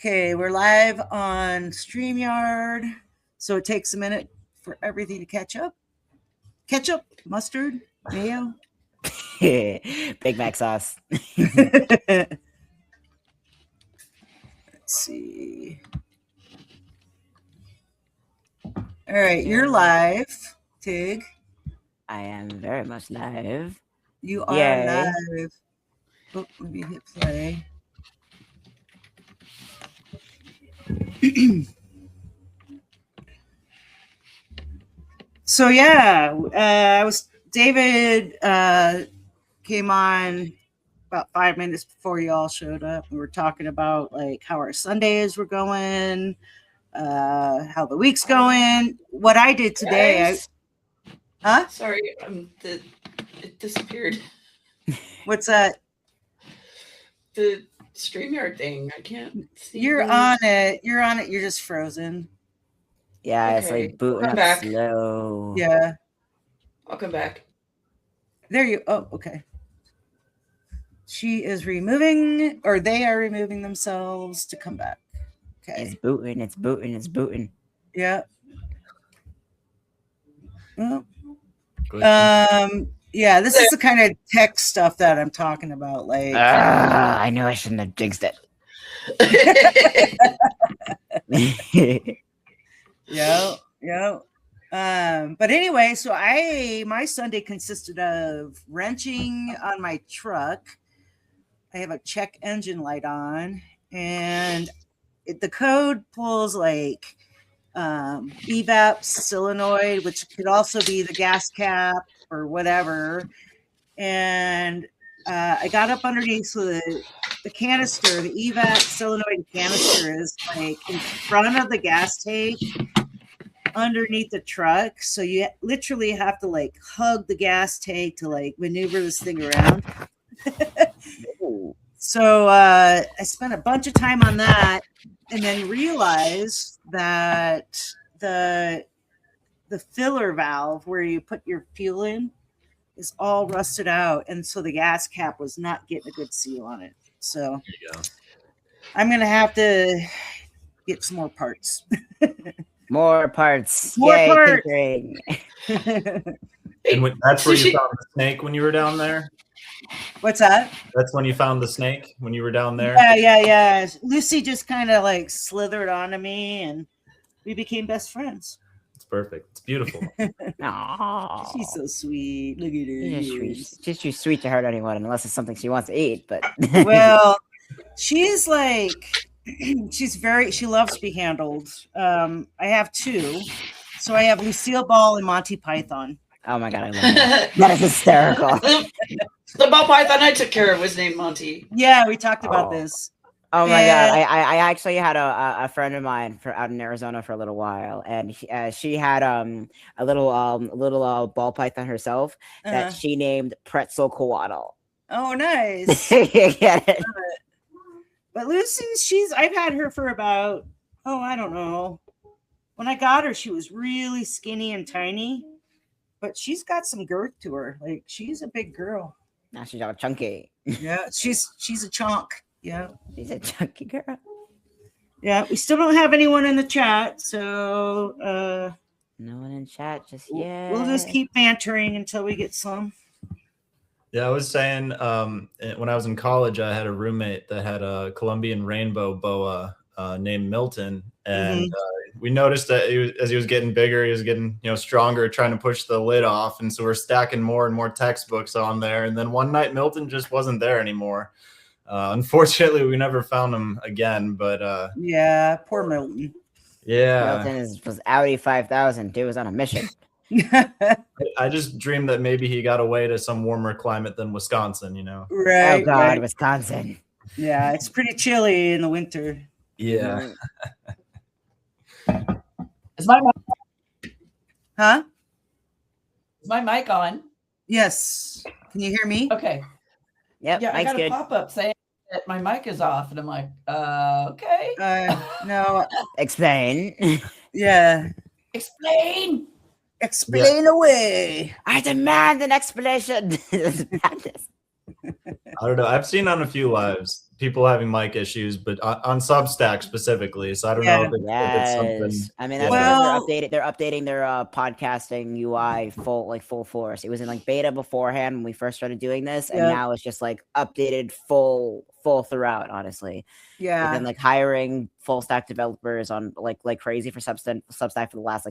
Okay, we're live on StreamYard, so it takes a minute for everything to catch up. Ketchup, mustard, mayo. Big Mac sauce. Let's see. All right, you're live, Tig. I am very much live. You are Yay. live. Oh, let me hit play. So yeah, David came on about 5 minutes before you all showed up. We were talking about like how our Sundays were going, how the week's going. What I did today, Sorry, it disappeared. What's that? The StreamYard thing. I can't see. You're on it. You're just frozen. Yeah, Okay. it's like booting up back. slow. Yeah. I'll come back. There you. Oh, okay. She is removing, or they are removing themselves to come back. Okay. It's booting. It's booting. It's booting. Yeah. Well, Good. yeah, this is the kind of tech stuff that I'm talking about. Like, I know I shouldn't have jinxed it. Yeah. But anyway, so my Sunday consisted of wrenching on my truck. I have a check engine light on, and the code pulls like evap solenoid, which could also be the gas cap or whatever. And I got up underneath the canister, the evap solenoid canister is like in front of the gas tank underneath the truck. So you literally have to like hug the gas tank to like maneuver this thing around. So I spent a bunch of time on that, and then realized that the filler valve where you put your fuel in is all rusted out, and so the gas cap was not getting a good seal on it. So There you go. I'm gonna have to get some more parts. More parts. More Yay, parts. tinkering. And that's where you found the snake when you were down there? What's that? That's when you found the snake when you were down there? Yeah. Lucy just kind of like slithered onto me, and we became best friends. It's perfect. It's beautiful. Aww. She's so sweet. Look at her. She's just too sweet to hurt anyone unless it's something she wants to eat. But Well, she's like, she loves to be handled. I have two. So I have Lucille Ball and Monty Python. oh my god, I love that. That is hysterical. The ball python I took care of was named Monty. Yeah, we talked about Oh. this. Oh my god! And- I actually had a friend of mine out in Arizona for a little while, and she had a little ball python herself that she named Pretzel Coatl. Oh, nice. You get it? But Lucy, I've had her for about, I don't know. When I got her, she was really skinny and tiny, but she's got some girth to her. Like, she's a big girl. Now she's all chunky. Yeah, she's a chonk. Yeah. She's a chunky girl. Yeah, we still don't have anyone in the chat, so No one in chat just yet. we'll just keep bantering until we get some. Yeah, I was saying when I was in college, I had a roommate that had a Colombian rainbow boa named Milton. And we noticed that as he was getting bigger, he was getting stronger, trying to push the lid off. And so we're stacking more and more textbooks on there. And then one night, Milton just wasn't there anymore. Unfortunately, we never found him again. But yeah, poor Milton. yeah, Milton was Audi 5000. Dude was on a mission. I just dreamed that maybe he got away to some warmer climate than Wisconsin, Right. Oh god, right. Wisconsin. Yeah, it's pretty chilly in the winter. Yeah. Is my mic, Huh? is my mic on? Yes. Can you hear me? Okay. Yep, Yeah, I Mike's got a good. pop-up saying that my mic is off, and I'm like, okay. No. Explain. Yeah. Explain. Explain away. I demand an explanation. I don't know. I've seen on a few lives people having mic issues, but on Substack specifically. So I don't know if it's something. I mean, that's because they're updating their podcasting UI full force. It was in like beta beforehand when we first started doing this, and now it's just like updated full throughout, honestly. Yeah. They've been like hiring full stack developers on like crazy for Substack for the last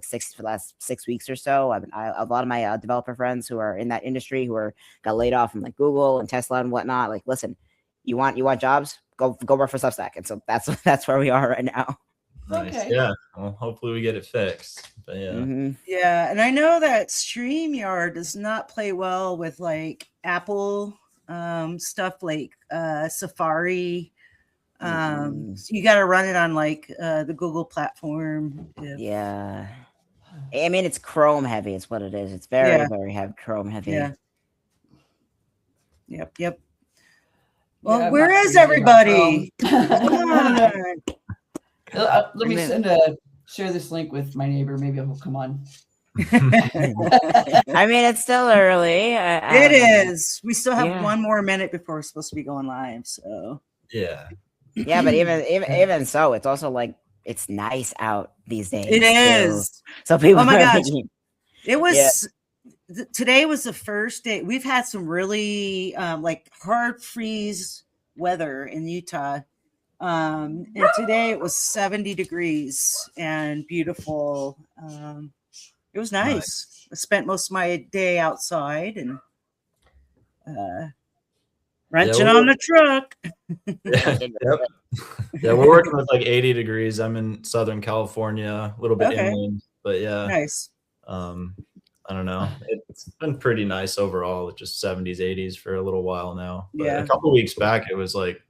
6 weeks or so. I mean, a lot of my developer friends who are in that industry who got laid off from like Google and Tesla and whatnot. Like, listen, you want jobs? Go work for Substack. And so that's where we are right now. Nice. Okay. Yeah. Well, hopefully we get it fixed. But yeah. Mm-hmm. Yeah, and I know that StreamYard does not play well with like Apple stuff like Safari. So you got to run it on like the Google platform. Yeah. I mean, it's Chrome heavy. It's what it is. It's very heavy Chrome heavy. Yeah. Yep. Well, where is everybody? Let me share this link with my neighbor. Maybe he'll come on. I mean, it's still early. It is. We still have 1 more minute before we're supposed to be going live. So yeah, but even so, it's also like it's nice out these days. It is. So people. Oh my gosh! It was. Today was the first day. We've had some really like hard freeze weather in Utah. And today it was 70 degrees and beautiful. It was nice. I spent most of my day outside and wrenching on the truck. Yeah, we're working with like 80 degrees. I'm in Southern California, a little bit inland, but nice. I don't know. It's been pretty nice overall. Just 70s, 80s for a little while now. But a couple of weeks back, it was like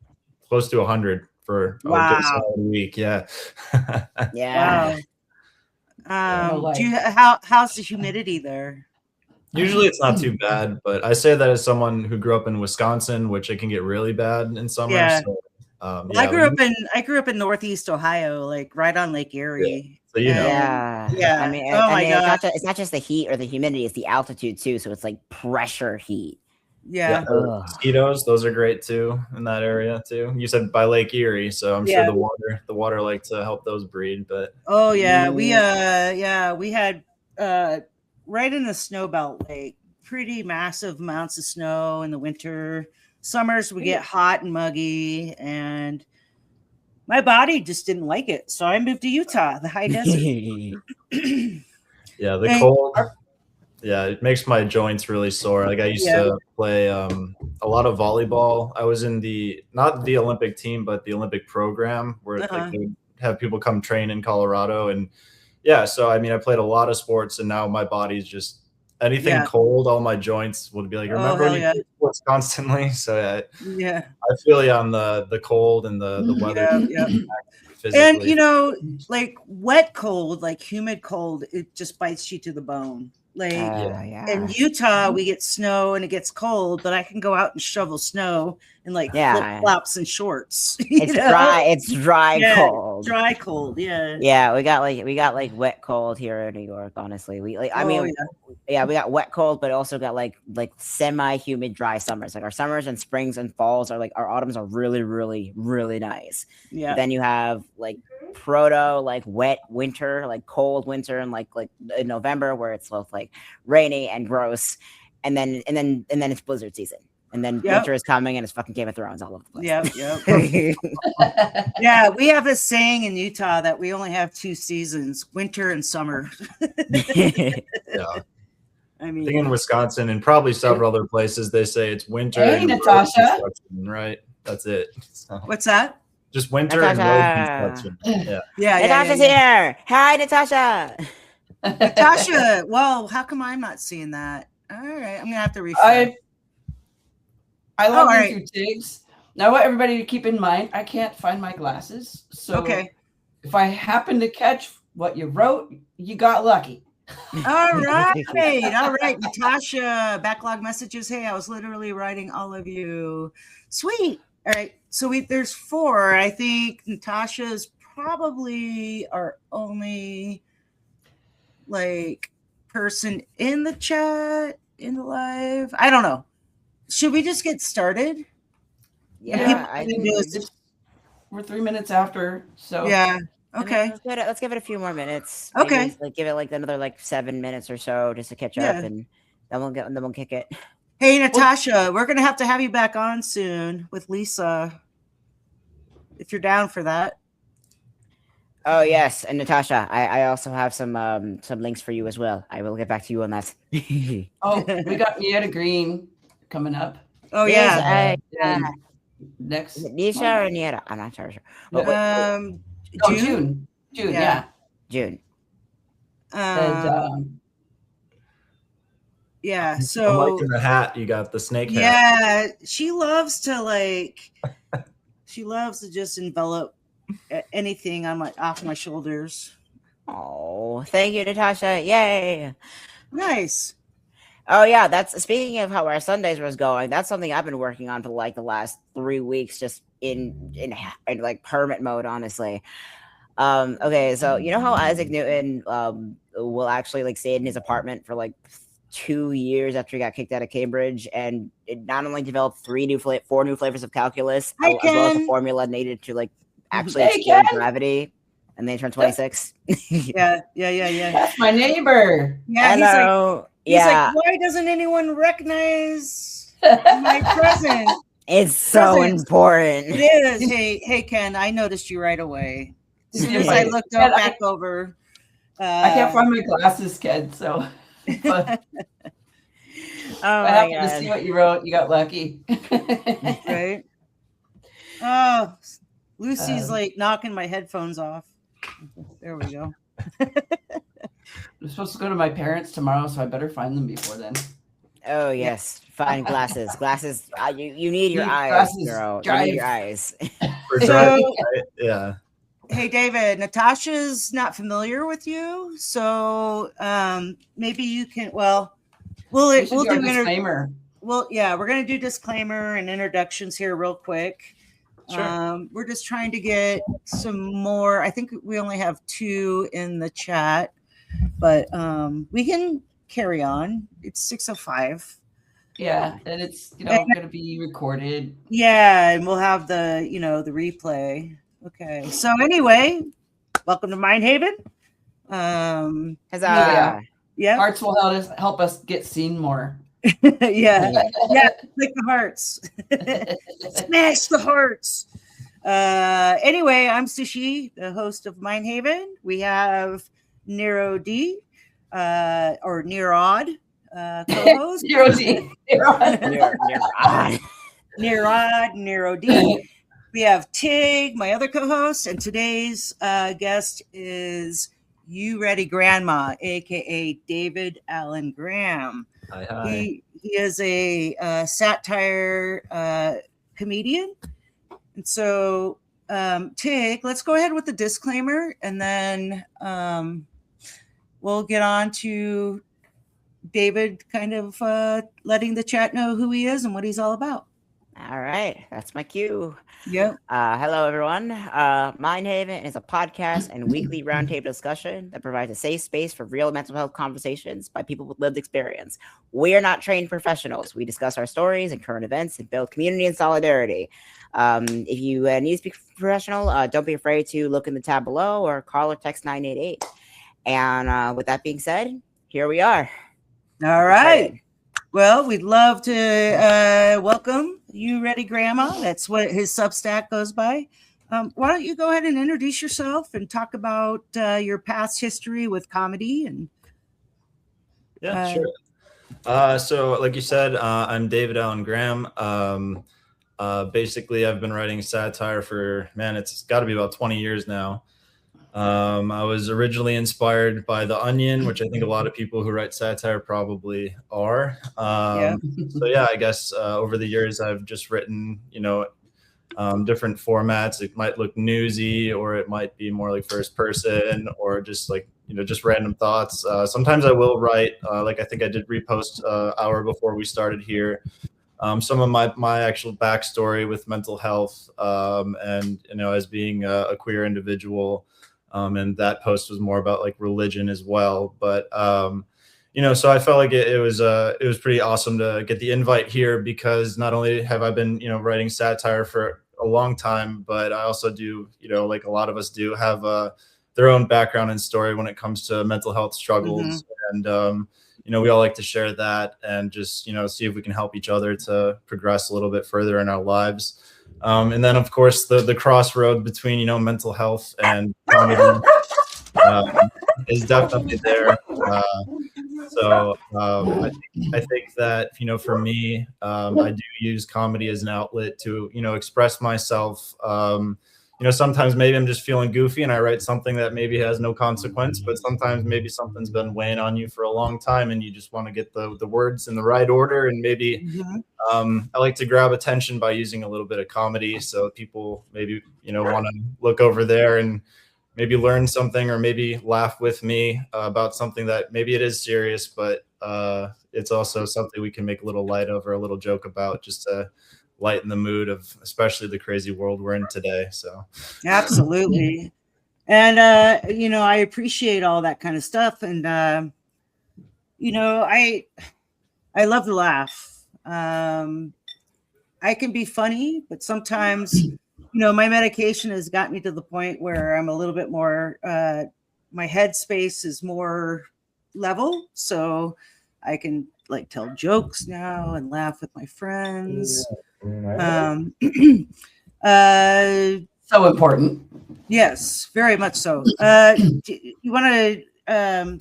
close to 100 for a good solid week. Yeah. Yeah. Wow. How's the humidity there? Usually it's not too bad, but I say that as someone who grew up in Wisconsin, which it can get really bad in summer. Yeah. So, I grew up in Northeast Ohio, like right on Lake Erie. So you know. Yeah. I mean, it's not just the heat or the humidity; it's the altitude too. So it's like pressure heat. Yeah. Mosquitoes, those are great too in that area too. You said by Lake Erie, so I'm sure the water like to help those breed. But we had right in the snow belt lake, pretty massive amounts of snow in the winter. Summers we get hot and muggy, and my body just didn't like it, so I moved to Utah, the high desert. Yeah, the cold. Yeah, it makes my joints really sore. Like I used to play a lot of volleyball. I was in not the Olympic team, but the Olympic program where like they would have people come train in Colorado. And so I mean, I played a lot of sports, and now my body's just anything cold. All my joints would be like, remember when you play sports constantly? So I feel you on the cold and the weather. And you know, like wet cold, like humid cold, it just bites you to the bone. Like in Utah, we get snow and it gets cold, but I can go out and shovel snow in like flip flops and shorts. It's dry. It's dry cold. Dry cold. Yeah. Yeah, we got like wet cold here in New York. Honestly, we got wet cold, but also got like semi-humid dry summers. Like our summers and springs and falls are like our autumns are really, really, really nice. Yeah. But then you have like proto like wet winter, like cold winter, and like in November where it's both like rainy and gross, and then it's blizzard season. And then winter is coming, and it's fucking Game of Thrones all over the place. Yeah, we have this saying in Utah that we only have 2 seasons, winter and summer. I mean, I think in Wisconsin and probably several other places, they say it's winter. Hey, and Natasha. Right? That's it. So, what's that? Just winter and road construction. Natasha's here. Hi, Natasha. Natasha. Well, how come I'm not seeing that? All right, I'm gonna have to refresh. I love you two Tigs. Now, what everybody to keep in mind, I can't find my glasses. So if I happen to catch what you wrote, you got lucky. All right. Natasha, backlog messages. Hey, I was literally writing all of you. Sweet. All right. So there's 4. I think Natasha's probably our only like person in the chat, in the live. I don't know. Should we just get started? Yeah, I think we're 3 minutes after. So yeah. Okay. Let's give it a few more minutes. Okay. Maybe, like give it like another 7 minutes or so just to catch up, and then we'll kick it. Hey, Natasha, we're gonna have to have you back on soon with Lisa, if you're down for that. Oh yes, and Natasha, I also have some links for you as well. I will get back to you on that. Oh, we got Nieta Green coming up. Oh yeah. Next. Is it Nisha or Nieta? I'm not sure. June. Yeah. June. Yeah. So I'm liking the hat. You got the snake hat. Yeah, she loves to just envelop anything on off my shoulders. Oh, thank you, Natasha. Yay. Nice. Oh yeah, that's speaking of how our Sundays was going. That's something I've been working on for like the last 3 weeks, just in like permit mode, honestly. Okay, so you know how Isaac Newton will actually like stay in his apartment for like 2 years after he got kicked out of Cambridge, and it not only developed 4 new flavors of calculus, as well as a formula needed to like actually explain gravity, and then he turned 26. Yeah. That's my neighbor. Yeah, he's like, why doesn't anyone recognize my present? It's so important. It is. Hey, Ken, I noticed you right away. As soon as I looked back over. I can't find my glasses, Ken, so. But I happened to see what you wrote. You got lucky. Right? Oh, Lucy's like knocking my headphones off. There we go. I'm supposed to go to my parents tomorrow, so I better find them before then. Oh yes, find glasses. Glasses. You need your eyes, girl. You need your eyes. For driving, right? Yeah. Hey David, Natasha's not familiar with you, so maybe you can. Well, we'll do a disclaimer. Well, yeah, we're gonna do disclaimer and introductions here real quick. Sure. We're just trying to get some more. I think we only have 2 in the chat, but we can carry on. It's 6:05. Yeah, and it's going to be recorded. Yeah, and we'll have the the replay. Okay. So anyway, welcome to Mindhaven. Huzzah! Yeah. Hearts will help us get seen more. Yeah. Click the hearts. Smash the hearts. Anyway, I'm Sushi, the host of Mindhaven. We have Nero D, or Nerod, co-host. Nero D. Nerod, Nero D. We have Tig, my other co-host, and today's guest is You Ready Grandma, aka David Allen Graham. Hi. He is a satire comedian. And so, Tig, let's go ahead with the disclaimer, and then we'll get on to David kind of letting the chat know who he is and what he's all about. All right, that's my cue. Yep. Hello, everyone. Mindhaven is a podcast and weekly roundtable discussion that provides a safe space for real mental health conversations by people with lived experience. We are not trained professionals. We discuss our stories and current events and build community and solidarity. If you need to speak professional, don't be afraid to look in the tab below or call or text 988. And with that being said, here we are. All right. Well, we'd love to welcome You Ready Grandma. That's what his Substack goes by. Why don't you go ahead and introduce yourself and talk about your past history with comedy? And yeah, sure. So like you said, I'm David Allen Graham. Basically, I've been writing satire for, it's got to be about 20 years now. I was originally inspired by The Onion, which I think a lot of people who write satire probably are. So yeah, I guess over the years I've just written, different formats. It might look newsy, or it might be more like first person, or just like, just random thoughts. Sometimes I will write, like I think I did repost an hour before we started here. Some of my actual backstory with mental health, and as being a queer individual. And that post was more about like religion as well. But so I felt like it was pretty awesome to get the invite here, because not only have I been, writing satire for a long time, but I also do, like a lot of us do, have their own background and story when it comes to mental health struggles. And, we all like to share that and just, see if we can help each other to progress a little bit further in our lives. And then, of course, the crossroad between, mental health and comedy is definitely there. I think that, for me, I do use comedy as an outlet to, express myself. Sometimes maybe I'm just feeling goofy and I write something that maybe has no consequence, but sometimes maybe something's been weighing on you for a long time and you just want to get the words in the right order. And maybe I like to grab attention by using a little bit of comedy. So people maybe, want to look over there and maybe learn something, or maybe laugh with me about something that maybe it is serious, but it's also something we can make a little light of or a little joke about, just to lighten the mood of especially the crazy world we're in today. So absolutely. And I appreciate all that kind of stuff. And I love to laugh. I can be funny, but sometimes my medication has got me to the point where I'm a little bit more, my headspace is more level. So I can like tell jokes now and laugh with my friends. So important. Yes, very much so. You want to,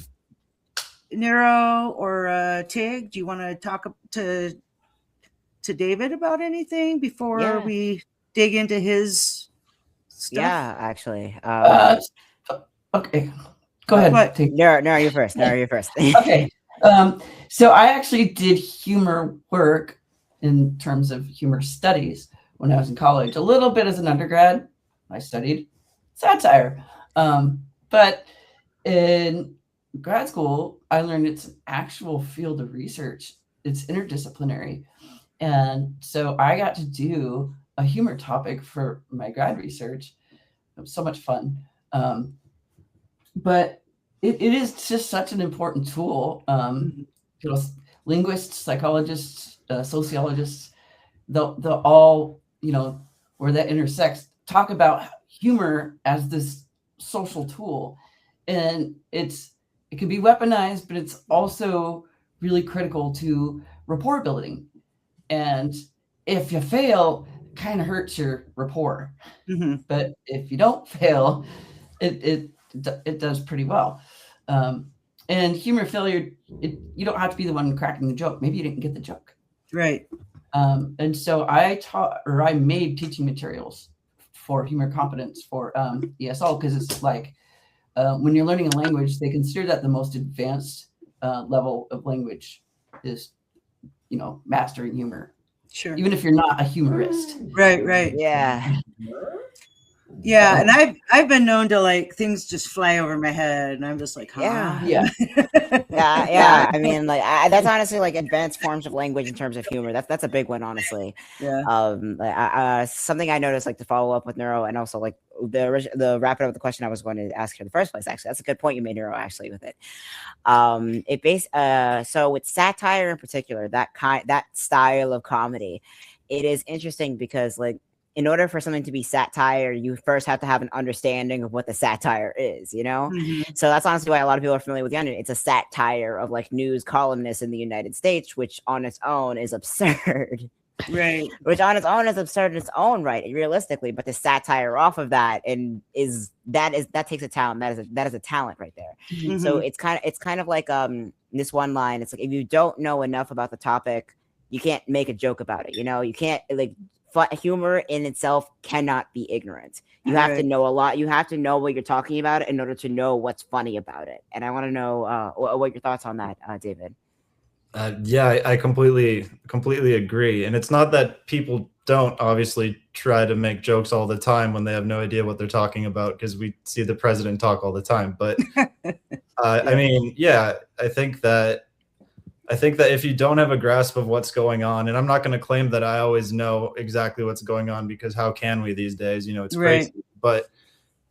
Nero or Tig, do you want to talk to David about anything before we dig into his stuff? Yeah, actually. Okay. Go ahead. No, you're first. Okay. So I actually did humor work in terms of humor studies when I was in college. A little bit as an undergrad, I studied satire. But in grad school, I learned it's an actual field of research. It's interdisciplinary. And so I got to do a humor topic for my grad research. It was so much fun. But it is just such an important tool. Linguists, psychologists, sociologists, they'll all, where that intersects, talk about humor as this social tool. And it can be weaponized, but it's also really critical to rapport building. And if you fail, it kind of hurts your rapport. But if you don't fail, it does pretty well. And humor failure, you don't have to be the one cracking the joke. Maybe you didn't get the joke. Right. And so I made teaching materials for humor competence for ESL, because it's like when you're learning a language, they consider that the most advanced level of language is, mastering humor. Sure. Even if you're not a humorist. Right. Yeah. Yeah, and I've been known to like things just fly over my head, and I'm just like, huh? Yeah. I mean, like that's honestly like advanced forms of language in terms of humor. That's a big one, honestly. Yeah. Something I noticed, like to follow up with Neuro, and also like the wrap it up with the question I was going to ask you in the first place. Actually, that's a good point you made, Neuro. Actually, with it, so with satire in particular, that style of comedy, it is interesting because like, in order for something to be satire, you first have to have an understanding of what the satire is, So that's honestly why a lot of people are familiar with The Onion. It's a satire of like news columnists in the United States, which on its own is absurd. Right. Which on its own is absurd in its own right, realistically. But the satire off of that that takes a talent. That is a talent right there. So it's kind of like this one line. It's like, if you don't know enough about the topic, you can't make a joke about it. You can't like. Humor in itself cannot be ignorant. You have to know a lot. You have to know what you're talking about in order to know what's funny about it. And I want to know what your thoughts on that, David. Yeah, I completely agree. And it's not that people don't obviously try to make jokes all the time when they have no idea what they're talking about, because we see the president talk all the time. But I mean, yeah, I think that if you don't have a grasp of what's going on, and I'm not going to claim that I always know exactly what's going on, because how can we these days? It's crazy. But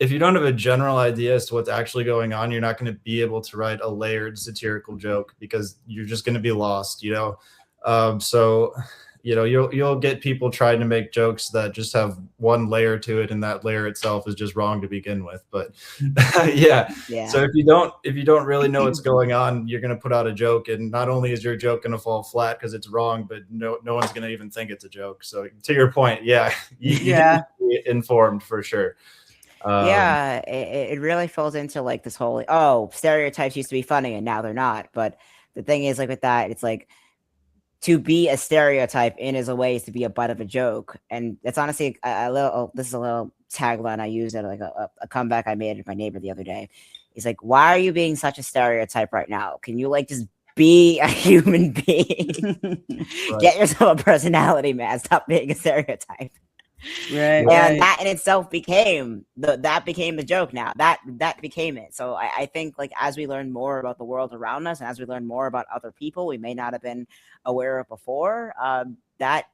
if you don't have a general idea as to what's actually going on, you're not going to be able to write a layered satirical joke because you're just going to be lost, so you'll get people trying to make jokes that just have one layer to it, and that layer itself is just wrong to begin with. But yeah. So if you don't really know what's going on, you're going to put out a joke, and not only is your joke going to fall flat because it's wrong, but no one's going to even think it's a joke. So to your point, you need to be informed for sure. It really falls into like this whole stereotypes used to be funny and now they're not. But the thing is, like, with that, it's like, to be a stereotype in is a way is to be a butt of a joke. And it's honestly this is a little tagline I used at like a comeback I made with my neighbor the other day. He's like, why are you being such a stereotype right now? Can you like just be a human being? Right. Get yourself a personality, man. Stop being a stereotype. Right. And that in itself became the joke now. That became it. So I think, like, as we learn more about the world around us and as we learn more about other people we may not have been aware of before, that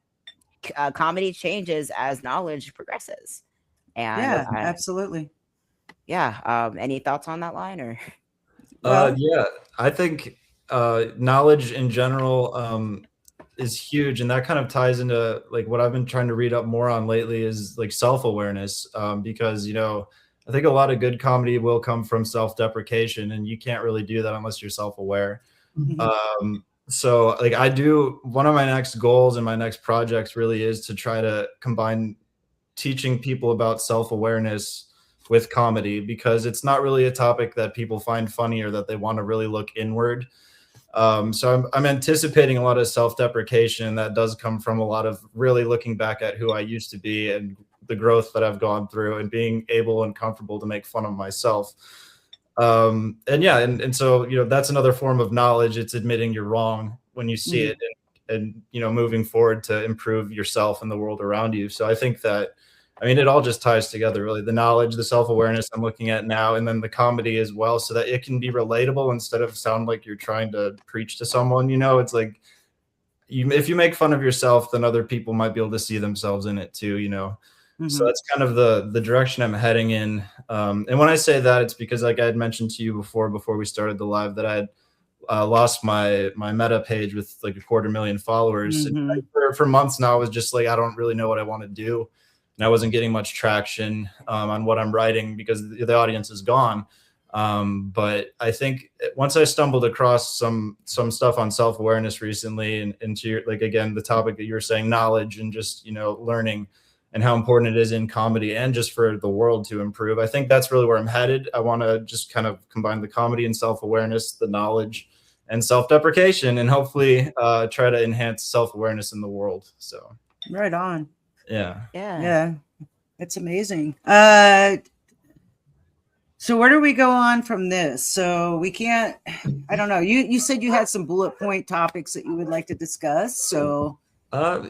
comedy changes as knowledge progresses. And absolutely. Yeah. Any thoughts on that line? Or I think knowledge in general is huge, and that kind of ties into like what I've been trying to read up more on lately is like self-awareness, because I think a lot of good comedy will come from self-deprecation, and you can't really do that unless you're self-aware. So like one of my next goals and my next projects really is to try to combine teaching people about self-awareness with comedy, because it's not really a topic that people find funny or that they want to really look inward. So I'm anticipating a lot of self-deprecation, and that does come from a lot of really looking back at who I used to be and the growth that I've gone through, and being able and comfortable to make fun of myself. So that's another form of knowledge. It's admitting you're wrong when you see it, and moving forward to improve yourself and the world around you. So I think that, it all just ties together, really. The knowledge, the self-awareness I'm looking at now, and then the comedy as well, so that it can be relatable instead of sound like you're trying to preach to someone. It's like, if you make fun of yourself, then other people might be able to see themselves in it too, So that's kind of the direction I'm heading in. And when I say that, it's because, like I had mentioned to you before we started the live, that I had lost my Meta page with like 250,000 followers. And for months now, I was just like, I don't really know what I want to do. And I wasn't getting much traction on what I'm writing because the audience is gone. But I think once I stumbled across some stuff on self-awareness recently, and into like, again, the topic that you were saying, knowledge and just, learning, and how important it is in comedy and just for the world to improve. I think that's really where I'm headed. I want to just kind of combine the comedy and self-awareness, the knowledge and self-deprecation, and hopefully try to enhance self-awareness in the world. So right on. Yeah. That's amazing. So where do we go on from this? So we can't, I don't know. You said you had some bullet point topics that you would like to discuss. So well,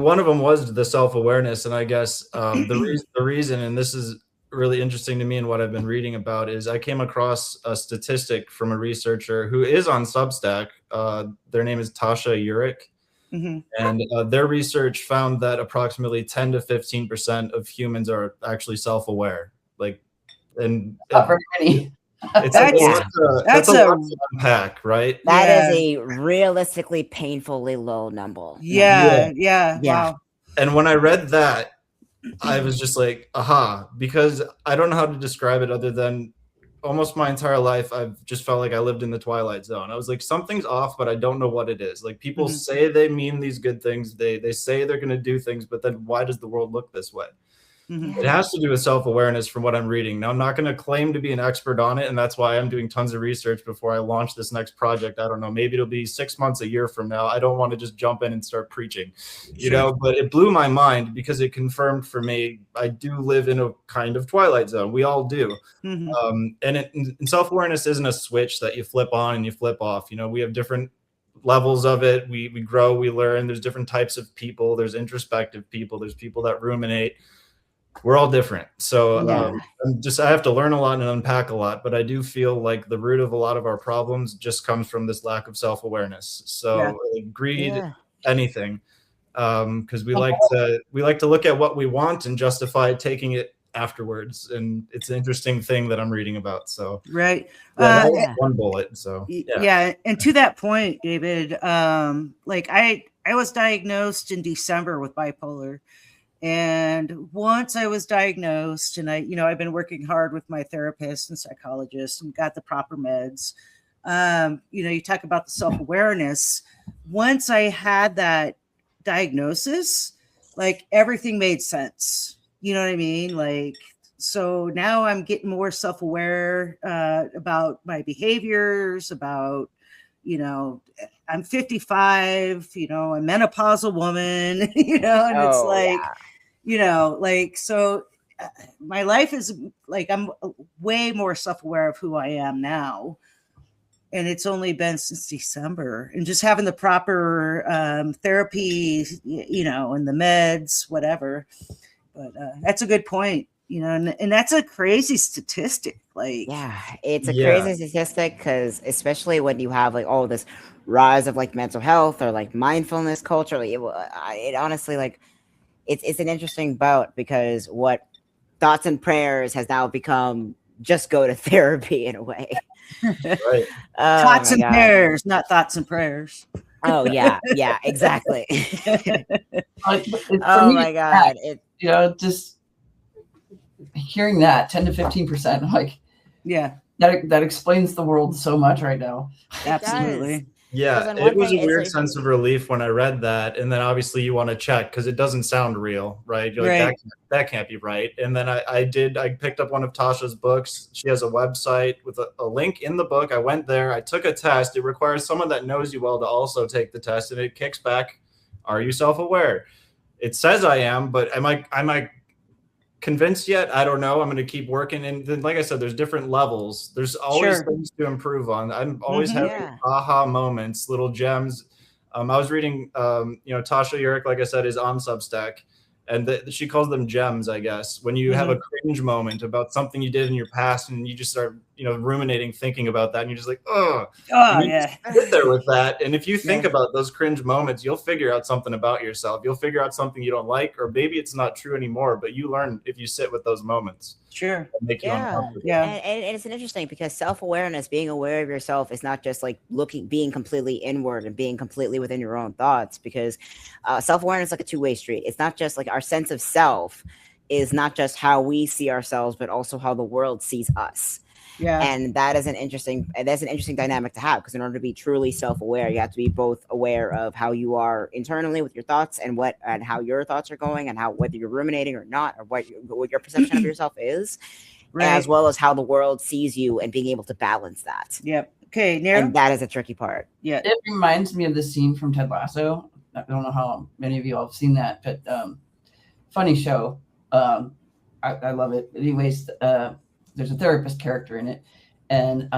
one of them was the self-awareness, and I guess the reason, and this is really interesting to me and what I've been reading about, is I came across a statistic from a researcher who is on Substack. Their name is Tasha Urich. And their research found that approximately 10 to 15% of humans are actually self-aware. Like, and not very many. It's that's a lot to unpack, right? That is a realistically painfully low number. Yeah. Wow. And when I read that, I was just like, aha, because I don't know how to describe it other than almost my entire life I've just felt like I lived in the Twilight Zone. I was like, something's off, but I don't know what it is. Like, people say they mean these good things, they say they're going to do things, but then why does the world look this way? It has to do with self-awareness from what I'm reading. Now, I'm not going to claim to be an expert on it, and that's why I'm doing tons of research before I launch this next project. I don't know, maybe it'll be 6 months, a year from now. I don't want to just jump in and start preaching, but it blew my mind because it confirmed for me, I do live in a kind of Twilight Zone. We all do. And self-awareness isn't a switch that you flip on and you flip off. We have different levels of it. We grow, we learn. There's different types of people. There's introspective people. There's people that ruminate. We're all different. So I have to learn a lot and unpack a lot, but I do feel like the root of a lot of our problems just comes from this lack of self-awareness. So greed, anything. because we like to look at what we want and justify taking it afterwards, and it's an interesting thing that I'm reading about. So right. that was one bullet. So yeah, and to that point, David, like I was diagnosed in December with bipolar, and once I was diagnosed, and I've been working hard with my therapist and psychologist and got the proper meds. You talk about the self-awareness. Once I had that diagnosis, like everything made sense. You know what I mean? Like, so now I'm getting more self-aware about my behaviors, about, I'm 55, a menopausal woman, and it's like, so my life is like, I'm way more self-aware of who I am now. And it's only been since December, and just having the proper therapy, and the meds, whatever. But that's a good point, and that's a crazy statistic. Like, it's a crazy statistic, because especially when you have like all this rise of like mental health or like mindfulness culture, like it honestly, like it's an interesting bout, because what thoughts and prayers has now become just go to therapy in a way. Right. Thoughts and prayers, not thoughts and prayers. Oh yeah, exactly. Oh my God! Just hearing that 10 to 15%, like that explains the world so much right now. Absolutely. Yeah, it was a weird sense of relief when I read that, and then obviously you want to check because it doesn't sound real, right? You're like, that can't be right. And then I picked up one of Tasha's books. She has a website with a link in the book. I went there, I took a test. It requires someone that knows you well to also take the test, and it kicks back, are you self-aware? It says I am, but am I convinced yet? I don't know. I'm going to keep working. And then, like I said, there's different levels. There's always things to improve on. I'm always having aha moments, little gems. I was reading, Tasha Eurich, like I said, is on Substack, and she calls them gems, I guess. When you have a cringe moment about something you did in your past, and you just start, ruminating, thinking about that, and you're just like, get there with that. And if you think about those cringe moments, you'll figure out something about yourself. You'll figure out something you don't like, or maybe it's not true anymore, but you learn if you sit with those moments. Sure. Make you uncomfortable. And it's an interesting, because self-awareness, being aware of yourself, is not just like being completely inward and being completely within your own thoughts, because self-awareness is like a two-way street. It's not just like our sense of self is not just how we see ourselves, but also how the world sees us. And that's an interesting dynamic to have, because in order to be truly self-aware, you have to be both aware of how you are internally with your thoughts and how your thoughts are going, and how, whether you're ruminating or not, or what your perception of yourself is, as well as how the world sees you, and being able to balance that. Okay, Nero? And that is a tricky part. It reminds me of the scene from Ted Lasso. I don't know how many of you all have seen that, but funny show. I love it. Anyways, there's a therapist character in it, and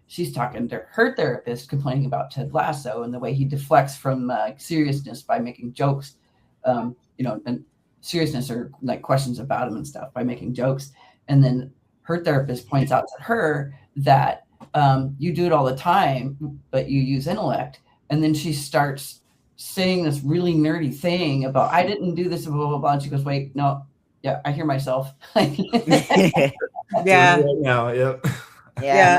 she's talking to her therapist, complaining about Ted Lasso and the way he deflects from seriousness by making jokes, and seriousness, or like questions about him and stuff, by making jokes. And then her therapist points out to her that you do it all the time, but you use intellect. And then she starts saying this really nerdy thing about, I didn't do this, blah, blah, blah. And she goes, wait, no, I hear myself. My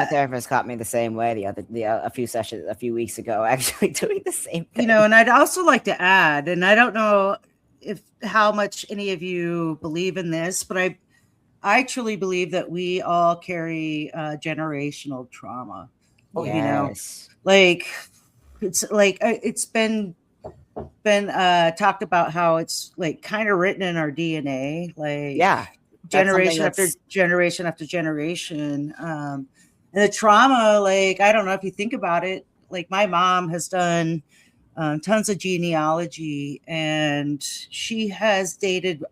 therapist caught me the same way a few weeks ago, actually doing the same thing. And I'd also like to add, and I don't know how much any of you believe in this, but I truly believe that we all carry generational trauma. Like it's like it's been talked about how it's like kind of written in our DNA, like generation after generation after generation. And the trauma, like, I don't know if you think about it, like my mom has done tons of genealogy, and she has dated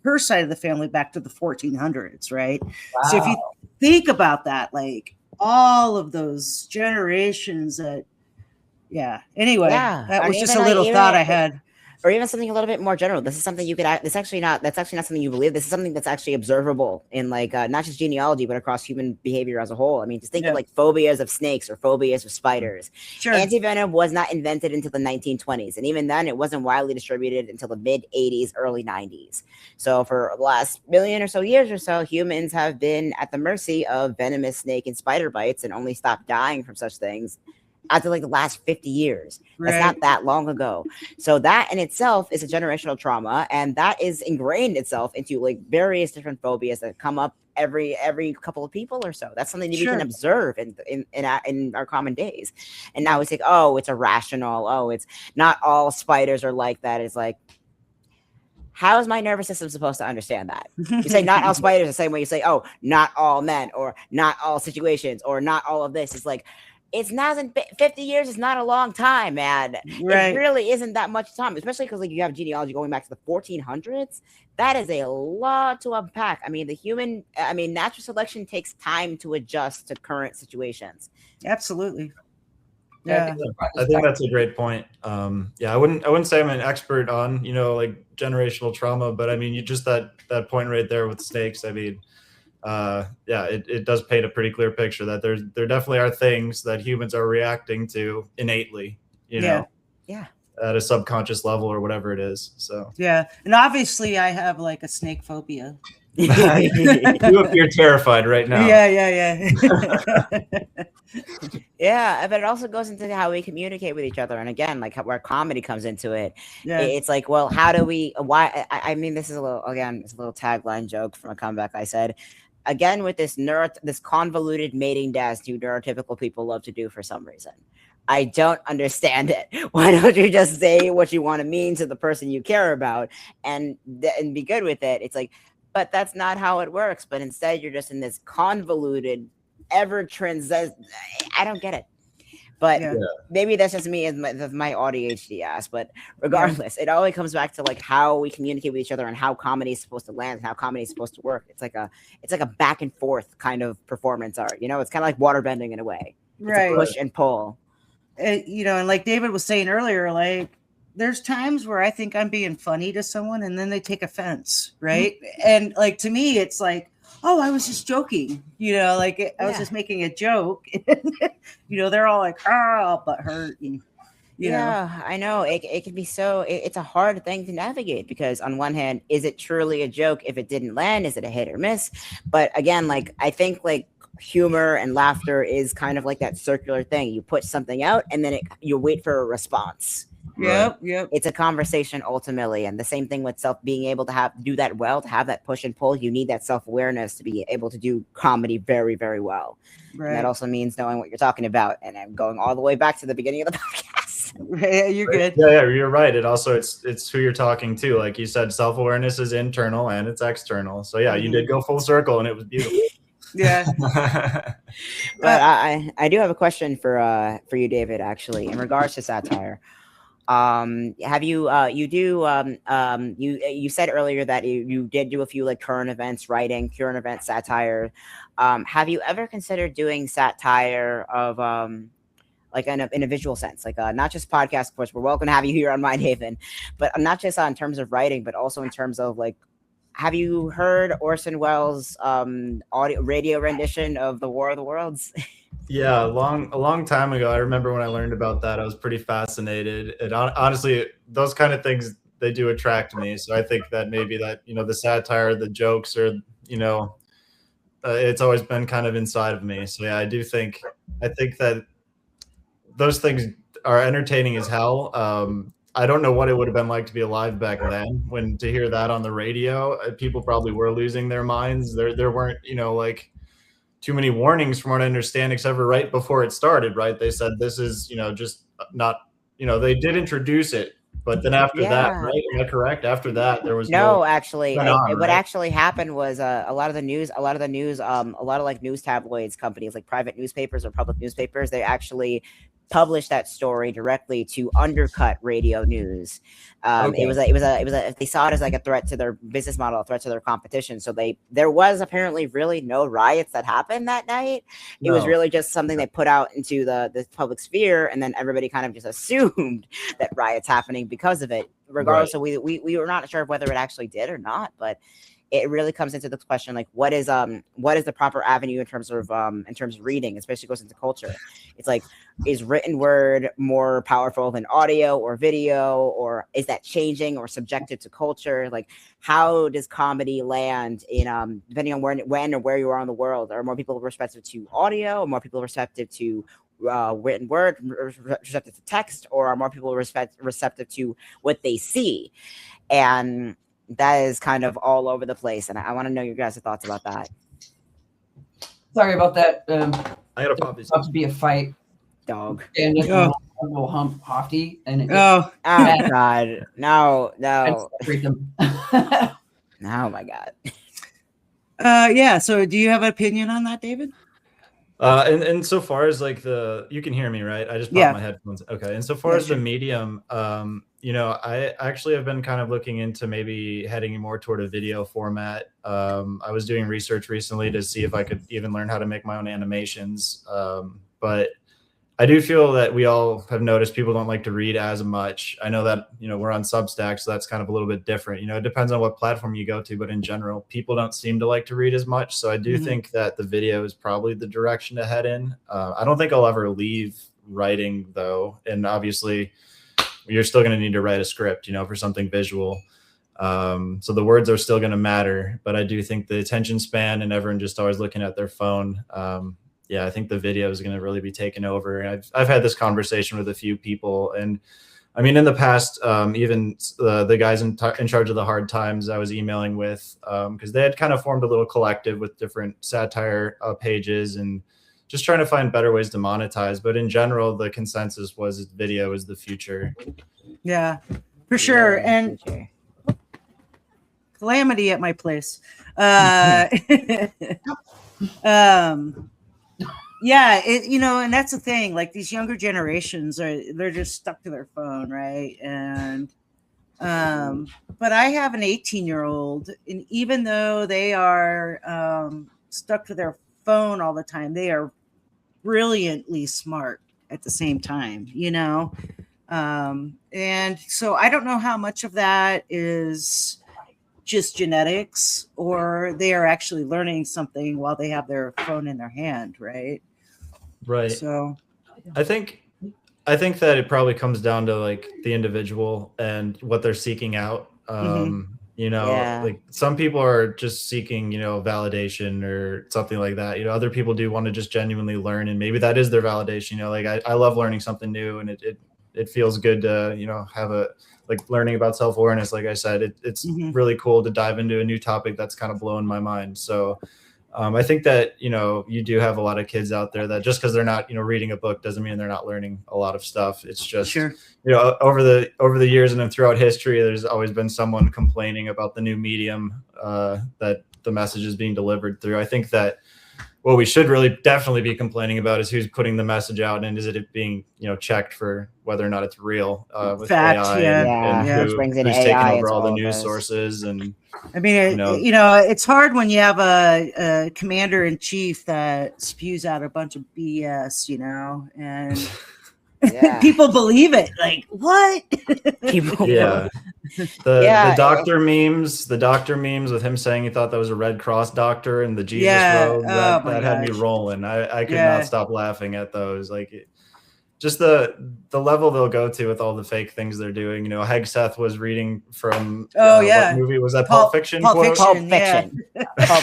her side of the family back to the 1400s, right? Wow. So if you think about that, like all of those generations that, anyway, that was just a little thought I had. or even something a little bit more general. This is something you could. That's actually not something you believe. This is something that's actually observable in like not just genealogy, but across human behavior as a whole. I mean, just think of like phobias of snakes or phobias of spiders. Sure. Antivenom was not invented until the 1920s, and even then, it wasn't widely distributed until the mid 80s, early 90s. So for the last million or so years or so, humans have been at the mercy of venomous snake and spider bites, and only stopped dying from such things after like the last 50 years. That's not that long ago. So that in itself is a generational trauma, and that is ingrained itself into like various different phobias that come up every couple of people or so. That's something that we can observe in our common days. And now we say, oh, it's irrational. Oh, it's not all spiders are like that. It's like, how is my nervous system supposed to understand that? You say not all spiders the same way you say, oh, not all men, or not all situations, or not all of this. It's like, it's not 50 years is not a long time, man. It really isn't that much time, especially because like you have genealogy going back to the 1400s. That is a lot to unpack. I mean, natural selection takes time to adjust to current situations. Absolutely. Yeah, I think that's a great point. I wouldn't say I'm an expert on, like generational trauma, but I mean, you just that point right there with snakes. I mean, it does paint a pretty clear picture that there definitely are things that humans are reacting to innately, you know, at a subconscious level or whatever it is. So and obviously I have like a snake phobia. You appear terrified right now. Yeah, but it also goes into how we communicate with each other, and again, like where comedy comes into it. It's like, well, how do we? Why? I mean, this is a little tagline joke from a comeback I said. Again, with this convoluted mating dance you neurotypical people love to do for some reason. I don't understand it. Why don't you just say what you want to mean to the person you care about and be good with it? It's like, but that's not how it works. But instead, you're just in this convoluted, I don't get it. But maybe that's just me and my ADHD ass. But regardless, it always comes back to like how we communicate with each other and how comedy is supposed to land and how comedy is supposed to work. It's like a back and forth kind of performance art. It's kind of like waterbending in a way. It's a push and pull. And like David was saying earlier, like there's times where I think I'm being funny to someone and then they take offense, right? Mm-hmm. And like to me, it's like, oh, I was just joking, I was just making a joke. They're all like, but hurt. And, you know. I know it can be so. It's a hard thing to navigate because on one hand, is it truly a joke? If it didn't land, is it a hit or miss? But again, like I think like humor and laughter is kind of like that circular thing. You put something out and then you wait for a response. Yep. It's a conversation ultimately, and the same thing with being able to do that well, to have that push and pull. You need that self-awareness to be able to do comedy very, very well. Right. And that also means knowing what you're talking about. And I'm going all the way back to the beginning of the podcast. Right, you're good. Yeah, you're right. It also it's who you're talking to. Like you said, self-awareness is internal and it's external. So you did go full circle, and it was beautiful. Yeah. But I do have a question for you, David, actually, in regards to satire. Have you you said earlier that you did do a few like current event satire. Have you ever considered doing satire of like in a visual sense, like not just podcast? Of course, we're welcome to have you here on Mindhaven, but not just in terms of writing, but also in terms of like, have you heard Orson Welles' radio rendition of The War of the Worlds? Yeah, a long time ago. I remember when I learned about that, I was pretty fascinated. And honestly, those kind of things, they do attract me. So I think that maybe that, the satire, the jokes, or, it's always been kind of inside of me. So I think that those things are entertaining as hell. I don't know what it would have been like to be alive back then to hear that on the radio. People probably were losing their minds. There weren't, like too many warnings from what I understand, except for right before it started, right? They said, this is, just not, they did introduce it, but then after that, right? Am I correct? After that, there was no actually, what actually happened was a lot of like news tabloids companies, like private newspapers or public newspapers, they actually published that story directly to undercut radio news. It was they saw it as like a threat to their business model, a threat to their competition. So there was apparently really no riots that happened that night. It was really just something they put out into the public sphere, and then everybody kind of just assumed that riots happening because of it. regardless of we were not sure whether it actually did or not, but it really comes into this question, like what is the proper avenue in terms of reading, especially goes into culture. It's like, is written word more powerful than audio or video, or is that changing or subjected to culture? Like, how does comedy land in depending on when or where you are in the world? Are more people receptive to audio, or more people receptive to written word, receptive to text, or are more people receptive to what they see? And that is kind of all over the place, and I want to know your guys' thoughts about that. Sorry about that. I gotta pop these. About to be a fight. Dog. And Oh. a little hump hofty, and it Oh, God, no. separate them. Oh my God. yeah. So, do you have an opinion on that, David? And so far as like you can hear me, right? I just popped my headphones. Okay. And so far as the medium, I actually have been kind of looking into maybe heading more toward a video format. I was doing research recently to see if I could even learn how to make my own animations. But I do feel that we all have noticed people don't like to read as much. I know that, we're on Substack, so that's kind of a little bit different. It depends on what platform you go to, but in general, people don't seem to like to read as much. So I do think that the video is probably the direction to head in. I don't think I'll ever leave writing, though. And obviously, you're still going to need to write a script, for something visual. So the words are still going to matter. But I do think the attention span and everyone just always looking at their phone, yeah, I think the video is going to really be taken over. And I've had this conversation with a few people, and I mean, in the past, even the guys in charge of the Hard Times I was emailing with, because they had kind of formed a little collective with different satire pages and just trying to find better ways to monetize. But in general, the consensus was video is the future. Yeah, for sure. And calamity at my place. Yeah, and that's the thing. Like, these younger generations they're just stuck to their phone, right? And but I have an 18-year-old, and even though they are stuck to their phone all the time, they are brilliantly smart at the same time, and so I don't know how much of that is just genetics, or they are actually learning something while they have their phone in their hand, right? So I think that it probably comes down to like the individual and what they're seeking out. Like some people are just seeking, validation or something like that. Other people do want to just genuinely learn, and maybe that is their validation. Like I love learning something new, and it feels good to, have like learning about self-awareness. Like I said, it's really cool to dive into a new topic that's kind of blowing my mind. So I think that, you do have a lot of kids out there that just because they're not, reading a book doesn't mean they're not learning a lot of stuff. It's just, over the years and then throughout history, there's always been someone complaining about the new medium that the message is being delivered through. I think that what we should really definitely be complaining about is who's putting the message out, and is it being, checked for whether or not it's real with fact, AI and who's taking over all the news sources. And I mean, it's hard when you have a commander in chief that spews out a bunch of BS, and people believe it. Like, what? The doctor memes with him saying he thought that was a Red Cross doctor and the Jesus robe, that had me rolling. I could not stop laughing at those. Like, just the level they'll go to with all the fake things they're doing. Hegseth was reading from what movie was that? Pulp Fiction. Pulp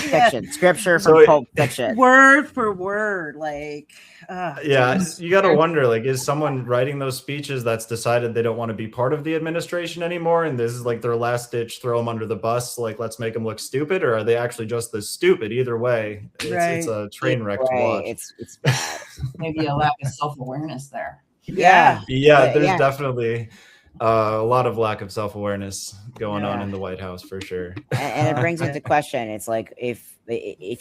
Fiction. Scripture from Pulp Fiction. Word for word, like. You got to wonder, like, is someone writing those speeches that's decided they don't want to be part of the administration anymore, and this is like their last ditch, throw them under the bus, like let's make them look stupid, or are they actually just this stupid? Either way, it's a train wreck to watch. It's bad. Maybe a lack of self-awareness there. There's definitely a lot of lack of self-awareness going on in the White House for sure. And it brings into question, it's like if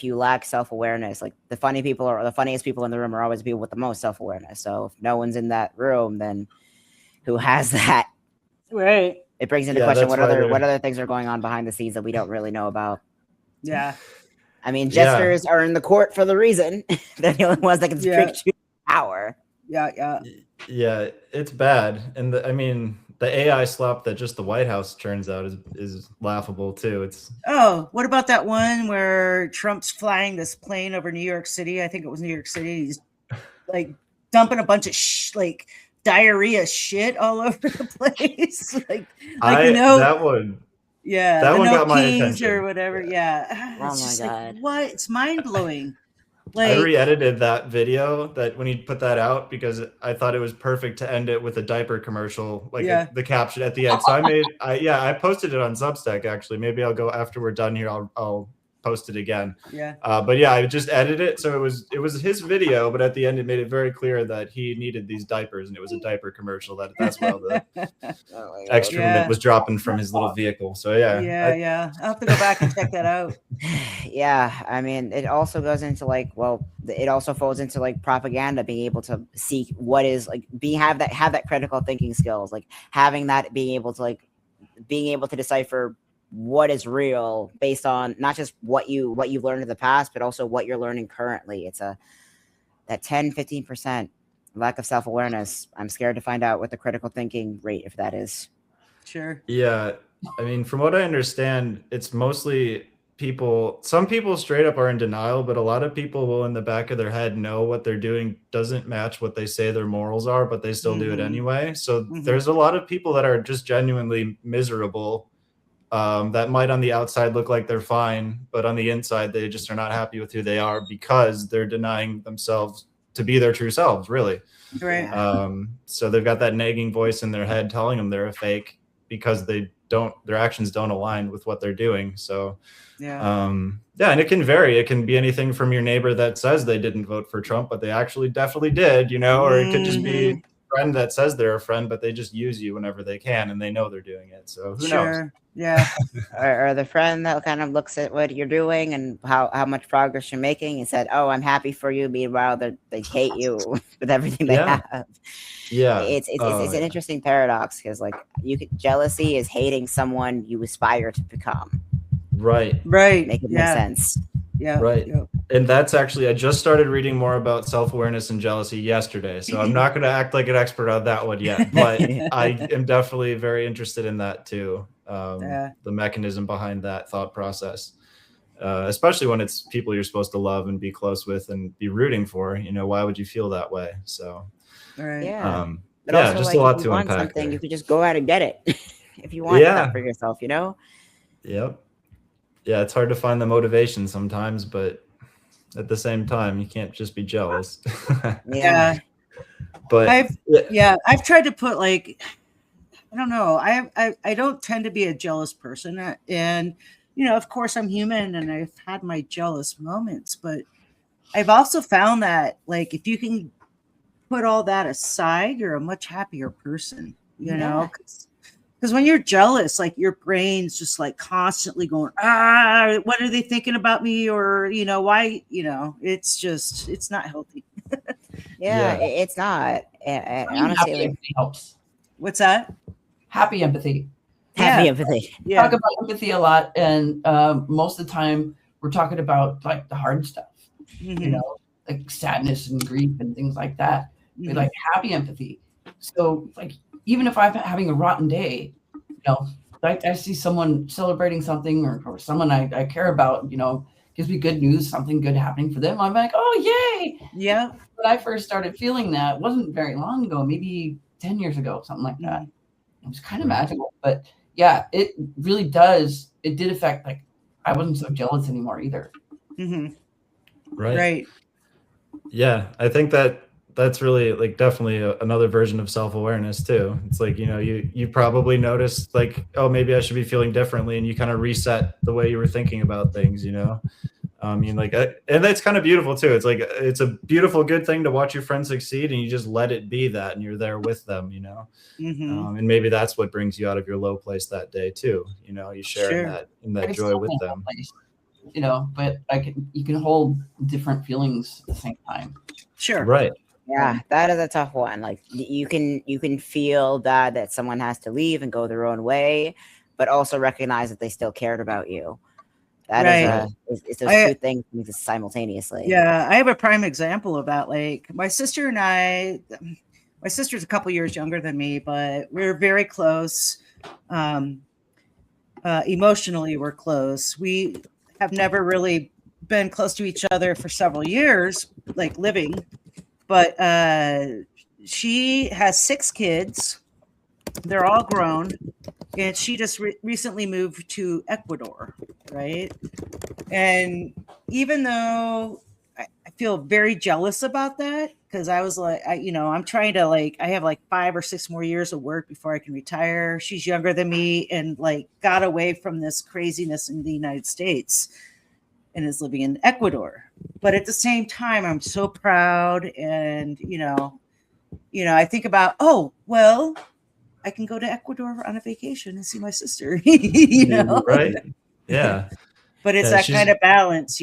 you lack self-awareness, like the funniest people in the room are always people with the most self-awareness. So if no one's in that room, then who has that? Right. It brings into question what other things are going on behind the scenes that we don't really know about. Yeah. I mean, jesters are in the court for the reason. They're the only ones that can speak to power. Yeah, it's bad. And the AI slop that just the White House churns out is laughable too. It's what about that one where Trump's flying this plane over New York City? I think it was New York City. He's like dumping a bunch of like diarrhea shit all over the place. that one. Yeah, that one no got my kings attention. or whatever. Yeah, Oh it's my just God. like, what? It's mind blowing. I re-edited that video that when he put that out because I thought it was perfect to end it with a diaper commercial, like the caption at the end. So I posted it on Substack actually. Maybe I'll go after we're done here. I'll post it again. Yeah. But yeah, I just edited it so it was his video, but at the end it made it very clear that he needed these diapers and it was a diaper commercial. That's why the excrement was dropping from his little vehicle. So yeah. I'll have to go back and check that out. Yeah, I mean, it also goes into like, well, it also falls into like propaganda, being able to seek what is like, have that critical thinking skills, like having that, being able to decipher what is real based on not just what you've learned in the past, but also what you're learning currently. It's that 10-15% lack of self-awareness. I'm scared to find out what the critical thinking rate, if that is. Sure. Yeah, I mean, from what I understand, it's mostly some people straight up are in denial, but a lot of people will in the back of their head know what they're doing doesn't match what they say their morals are, but they still do it anyway. So there's a lot of people that are just genuinely miserable, that might on the outside look like they're fine, but on the inside they just are not happy with who they are because they're denying themselves to be their true selves, really. Right. So they've got that nagging voice in their head telling them they're a fake because their actions don't align with what they're doing. So and it can vary. It can be anything from your neighbor that says they didn't vote for Trump, but they actually definitely did, or it could just be a friend that says they're a friend, but they just use you whenever they can and they know they're doing it. So who knows? Yeah. or the friend that kind of looks at what you're doing and how much progress you're making and said, "Oh, I'm happy for you." Meanwhile, they hate you with everything they have. Yeah, it's an interesting paradox because like jealousy is hating someone you aspire to become. Right. Make it make sense. Yeah. Right. Yeah. And that's actually, I just started reading more about self-awareness and jealousy yesterday. So I'm not going to act like an expert on that one yet, but I am definitely very interested in that too. The mechanism behind that thought process, especially when it's people you're supposed to love and be close with and be rooting for, why would you feel that way? So, yeah. But also, just like, a lot to unpack. You could just go out and get it if you want that for yourself, Yep. Yeah, it's hard to find the motivation sometimes, but at the same time, you can't just be jealous. But I've tried to put like, I don't know, I don't tend to be a jealous person, and of course I'm human and I've had my jealous moments, but I've also found that like if you can put all that aside, you're a much happier person, because when you're jealous, like your brain's just like constantly going, what are they thinking about me? Or, why, it's not healthy. It's not. Honestly, empathy helps. What's that? Happy empathy. Happy empathy. Yeah. Talk about empathy a lot. And most of the time we're talking about like the hard stuff, like sadness and grief and things like that. We like happy empathy. So like, even if I'm having a rotten day, like I see someone celebrating something or someone I care about, gives me good news, something good happening for them. I'm like, oh, yay. Yeah. When I first started feeling that, it wasn't very long ago, maybe 10 years ago, something like that. It was kind of magical. But yeah, it really does. It did affect, like, I wasn't so jealous anymore either. Right. Yeah. I think that's really like definitely another version of self-awareness too. It's like, you probably noticed like, oh, maybe I should be feeling differently. And you kind of reset the way you were thinking about things, I mean, like, and that's kind of beautiful too. It's like, it's a beautiful, good thing to watch your friends succeed and you just let it be that, and you're there with them, and maybe that's what brings you out of your low place that day too. You share in that joy with them. But you can hold different feelings at the same time. Sure. Right. Yeah, that is a tough one. Like you can feel that someone has to leave and go their own way, but also recognize that they still cared about you. That is it's those two things simultaneously. Yeah, I have a prime example of that. Like my sister and I, My sister's a couple years younger than me, but we're very close. Emotionally, we're close. We have never really been close to each other for several years, like living. But she has 6 kids. They're all grown. And she just recently moved to Ecuador, right? And even though I feel very jealous about that, because I was like, I'm trying to I have like 5 or 6 more years of work before I can retire. She's younger than me and got away from this craziness in the United States and is living in Ecuador. But at the same time, I'm so proud. And, I think about, oh, well, I can go to Ecuador on a vacation and see my sister, Right. Yeah. But it's that kind of balance,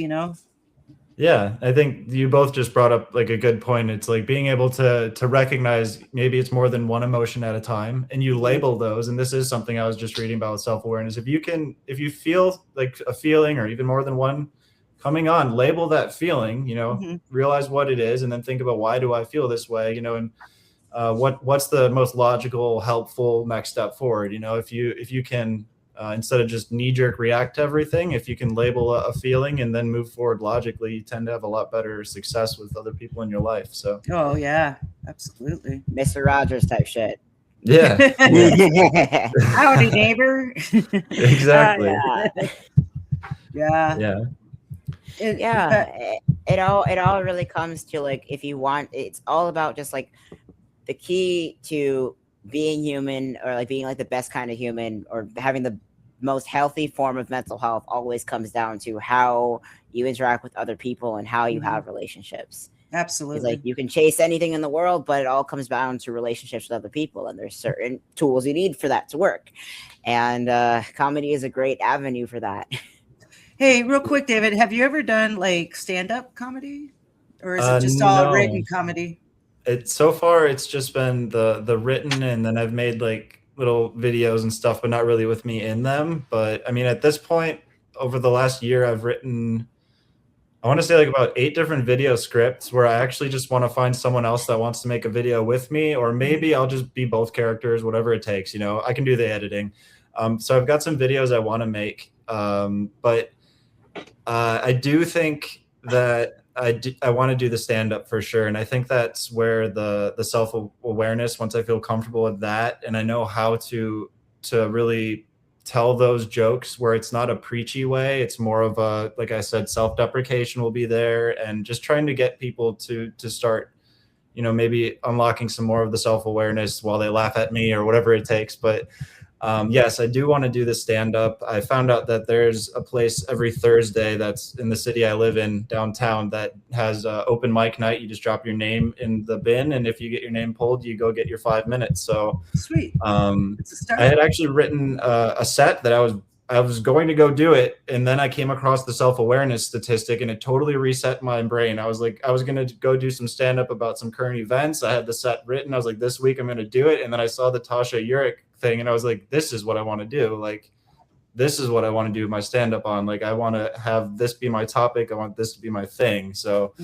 Yeah, I think you both just brought up a good point. It's being able to recognize maybe it's more than one emotion at a time, and you label those. And this is something I was just reading about with self-awareness. If you feel like a feeling or even more than one coming on, label that feeling, realize what it is, and then think about, why do I feel this way? And what's the most logical, helpful next step forward? If you can instead of just knee-jerk react to everything, if you can label a feeling and then move forward logically, you tend to have a lot better success with other people in your life. So oh yeah, absolutely. Mr. Rogers type shit. Yeah. Howdy, neighbor. Exactly. Yeah. It all really comes to if you want, it's all about just the key to being human, or being the best kind of human, or having the most healthy form of mental health, always comes down to how you interact with other people and how you have relationships. Absolutely. You can chase anything in the world, but it all comes down to relationships with other people, and there's certain tools you need for that to work. And comedy is a great avenue for that. Hey, real quick, David, have you ever done stand-up comedy, or is it just all written comedy? So far it's just been the written, and then I've made little videos and stuff, but not really with me in them. But I mean, at this point, over the last year, I've written, I want to say about 8 different video scripts, where I actually just want to find someone else that wants to make a video with me, or maybe I'll just be both characters, whatever it takes. I can do the editing. So I've got some videos I want to make, but I do think that I want to do the stand-up for sure. And I think that's where the self-awareness, once I feel comfortable with that, and I know how to really tell those jokes where it's not a preachy way, it's more of a, like I said, self-deprecation will be there, and just trying to get people to start, maybe unlocking some more of the self-awareness while they laugh at me or whatever it takes. But yes, I do want to do the stand-up. I found out that there's a place every Thursday that's in the city I live in, downtown, that has open mic night. You just drop your name in the bin, and if you get your name pulled, you go get your 5 minutes. So sweet. I had actually written a set that I was going to go do it, and then I came across the self-awareness statistic, and it totally reset my brain. I was going to go do some stand-up about some current events. I had the set written. I was like, this week I'm going to do it. And then I saw the Tasha Urich thing, and I was like, this is what I want to do. This is what I want to do my stand-up on. I want to have this be my topic. I want this to be my thing. So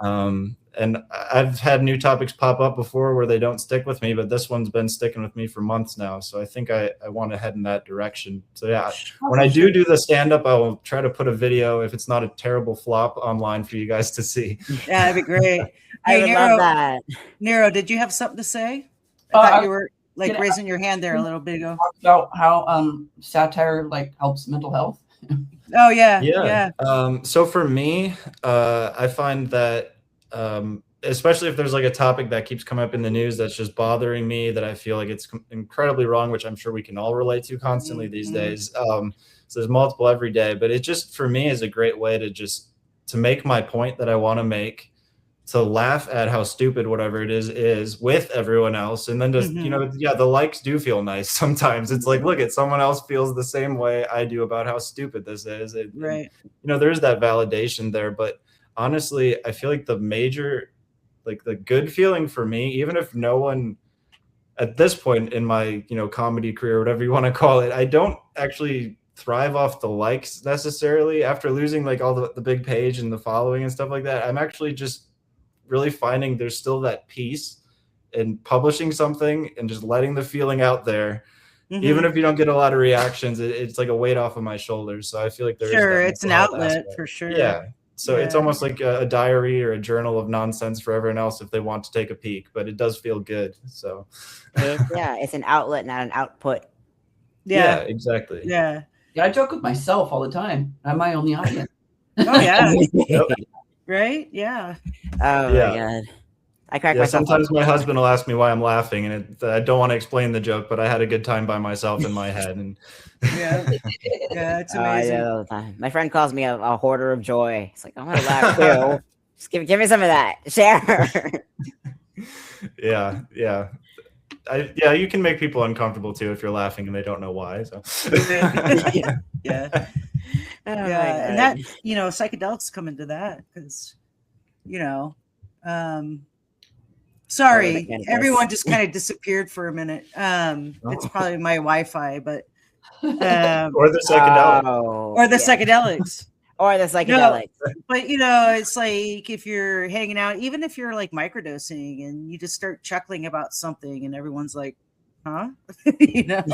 and I've had new topics pop up before where they don't stick with me, but this one's been sticking with me for months now. So I think I want to head in that direction. So yeah, when I do the stand-up, I will try to put a video, if it's not a terrible flop, online for you guys to see. Yeah, that'd be great. I would love that. Nero, did you have something to say? I thought you were raising your hand there a little bit ago. About how satire helps mental health. Oh yeah. So for me, I find that especially if there's a topic that keeps coming up in the news that's just bothering me, that I feel it's incredibly wrong, which I'm sure we can all relate to constantly these days. So there's multiple every day, but it just, for me, is a great way to make my point that I want to make, to laugh at how stupid whatever it is with everyone else. And then just, the likes do feel nice sometimes. It's look at someone else feels the same way I do about how stupid this is. Right. And, there's that validation there. But honestly, I feel the major, the good feeling for me, even if no one at this point in my, comedy career, whatever you want to call it, I don't actually thrive off the likes necessarily. After losing all the big page and the following and stuff like that, I'm actually just really finding there's still that peace and publishing something and just letting the feeling out there. Mhm. Even if you don't get a lot of reactions, it's like a weight off of my shoulders. So I feel like there is Sure, that it's an mental health outlet aspect. for sure. Yeah. So it's Yeah. almost like a diary or a journal of nonsense for everyone else if they want to take a peek, but it does feel good. So It's an outlet, not an output. yeah, Yeah. exactly. Yeah. Yeah, I joke with myself all the time. I'm my only audience. Oh yeah. Yep. Right? Yeah. Oh Yeah. my god. I crack Yeah, myself up. sometimes my husband will ask me why I'm laughing, and I don't want to explain the joke, but I had a good time by myself in my head. And Yeah. Yeah, it's Oh, I do amazing. that all the time. My friend calls me a hoarder of joy. It's like, I'm gonna laugh too. Just give me some of that. Share. yeah, yeah. Yeah, you can make people uncomfortable too if you're laughing and they don't know why. So Yeah. Yeah. Oh my Yeah. And God. that, psychedelics come into that because, sorry, cannabis. everyone just kind of disappeared for a minute. It's probably my Wi-Fi, but or the psychedelic. or the psychedelics. Or the psychedelics. But it's like if you're hanging out, even if you're like microdosing and you just start chuckling about something and everyone's like, huh? Yeah.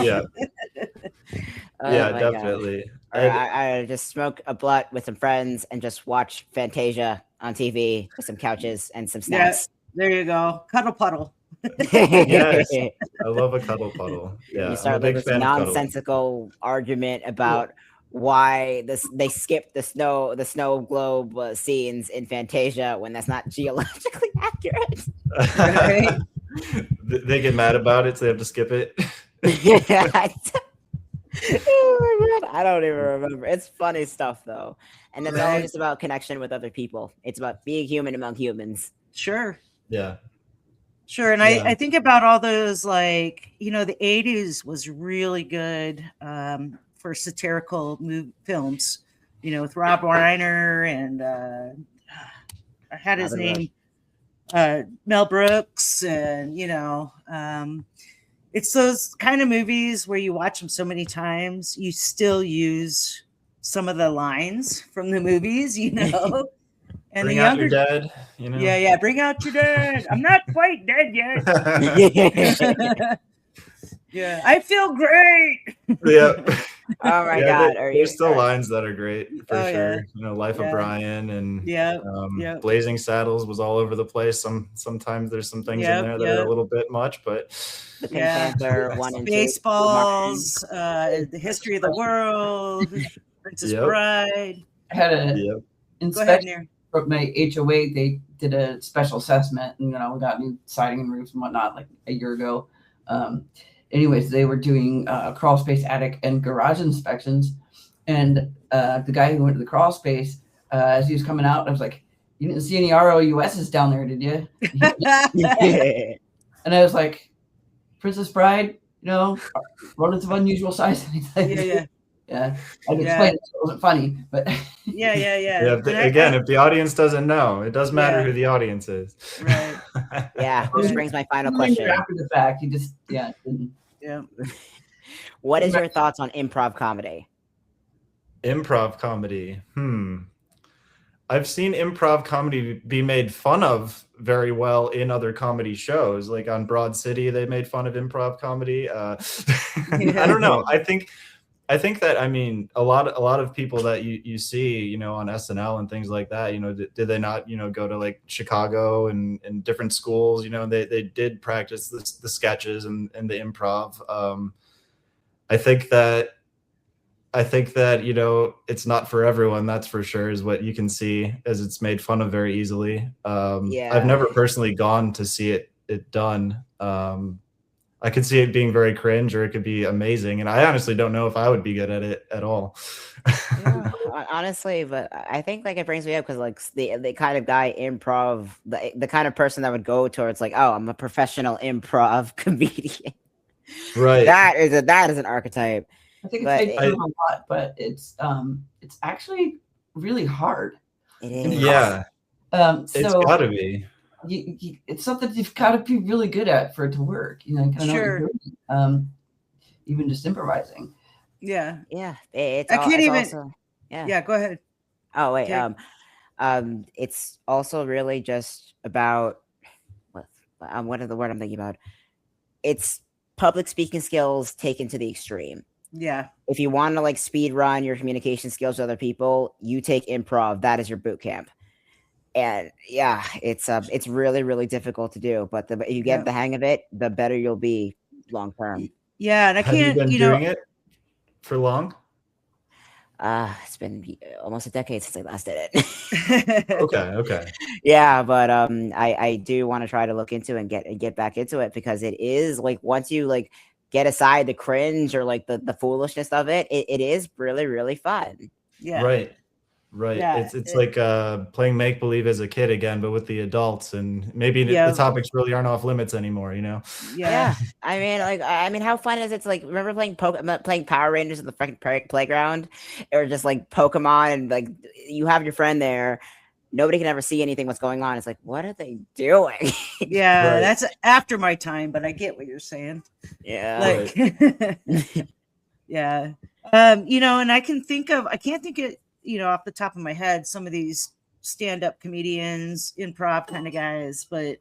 Oh Yeah, my God. definitely. Or I just smoke a blunt with some friends and just watch Fantasia on TV with some couches and some snacks. There you go. Cuddle puddle. Yes, I love a cuddle puddle. Yeah, You start I'm a big this fan of cuddling. nonsensical argument about why they skipped the snow globe scenes in Fantasia when that's not geologically accurate. Right? They get mad about it, so they have to skip it. Oh my God, I don't even remember. It's funny stuff though, and it's all Right. just about connection with other people. It's about being human among humans. Sure. Yeah. Sure. And Yeah. I think about all those, like, the 80s was really good for satirical films, with Rob Reiner and I had his Robin name, Mel Brooks. And, it's those kind of movies where you watch them so many times, you still use some of the lines from the movies, And Bring the out younger, your dad, yeah, bring out your dad. I'm not quite dead yet. Yeah, I feel great. Yeah. Oh my Yeah, God! there's still lines that are great for Oh, sure. Life of Yeah. Brian and Yeah. Blazing Saddles was all over the place. Sometimes there's some things in there that are a little bit much, but The Pink Panther 1 and 2. Baseballs, the history of the world, Princess Yep. Bride. I had a Yep. Go ahead, inspection Nair. from my HOA. They did a special assessment, and we got new siding and roofs and whatnot like a year ago. Anyways, they were doing crawl space, attic, and garage inspections, and the guy who went to the crawl space, as he was coming out, I was like, "You didn't see any ROUSs down there, did you?" And I was like, "Princess Bride, rodents of unusual size." Yeah. I could explain it, so it wasn't funny, but Yeah. If the audience doesn't know, it does matter who the audience is. Right. Yeah, which brings my final When question. you're after the fact, you just didn't. Yeah. What is your thoughts on improv comedy? Improv comedy. I've seen improv comedy be made fun of very well in other comedy shows. Like on Broad City, they made fun of improv comedy. I don't know. I think that, a lot of people that you see, on SNL and things like that, did they not, go to like Chicago and different schools, they did practice the sketches and the improv. I think that, it's not for everyone. That's for sure, is what you can see, as it's made fun of very easily. I've never personally gone to see it done. I could see it being very cringe, or it could be amazing. And I honestly don't know if I would be good at it at all. Honestly, but I think it brings me up because the kind of guy improv, the kind of person that would go towards oh, I'm a professional improv comedian. Right. That is an archetype. I think it's made fun of a lot, but it's actually really hard. It is. Yeah. It's gotta be. It's something you've got to be really good at for it to work. Kind of Sure. Even just improvising. Yeah. It's I can't even. Also, Yeah. Go ahead. Oh wait. Okay. It's also really just about what is the word I'm thinking about? It's public speaking skills taken to the extreme. Yeah. If you want to like speed run your communication skills to other people, you take improv. That is your boot camp. And yeah, it's really, really difficult to do. But if you get the hang of it, the better you'll be long term. Yeah. And I Have you can't, been doing it for long? It's been almost a decade since I last did it. Okay. Yeah, but I do want to try to look into and get back into it, because it is like, once you like get aside the cringe or like the foolishness of it, it is really, really fun. Yeah. Right. Yeah, It's like playing make believe as a kid again, but with the adults, and maybe the topics really aren't off limits anymore. Yeah. I mean, how fun is it to like remember playing Power Rangers at the freaking playground, or just like Pokemon, and like you have your friend there. Nobody can ever see anything what's going on. It's like, what are they doing? Yeah, Right. that's after my time, but I get what you're saying. Yeah. Yeah. And I can't think of, off the top of my head, some of these stand-up comedians, improv kind of guys, but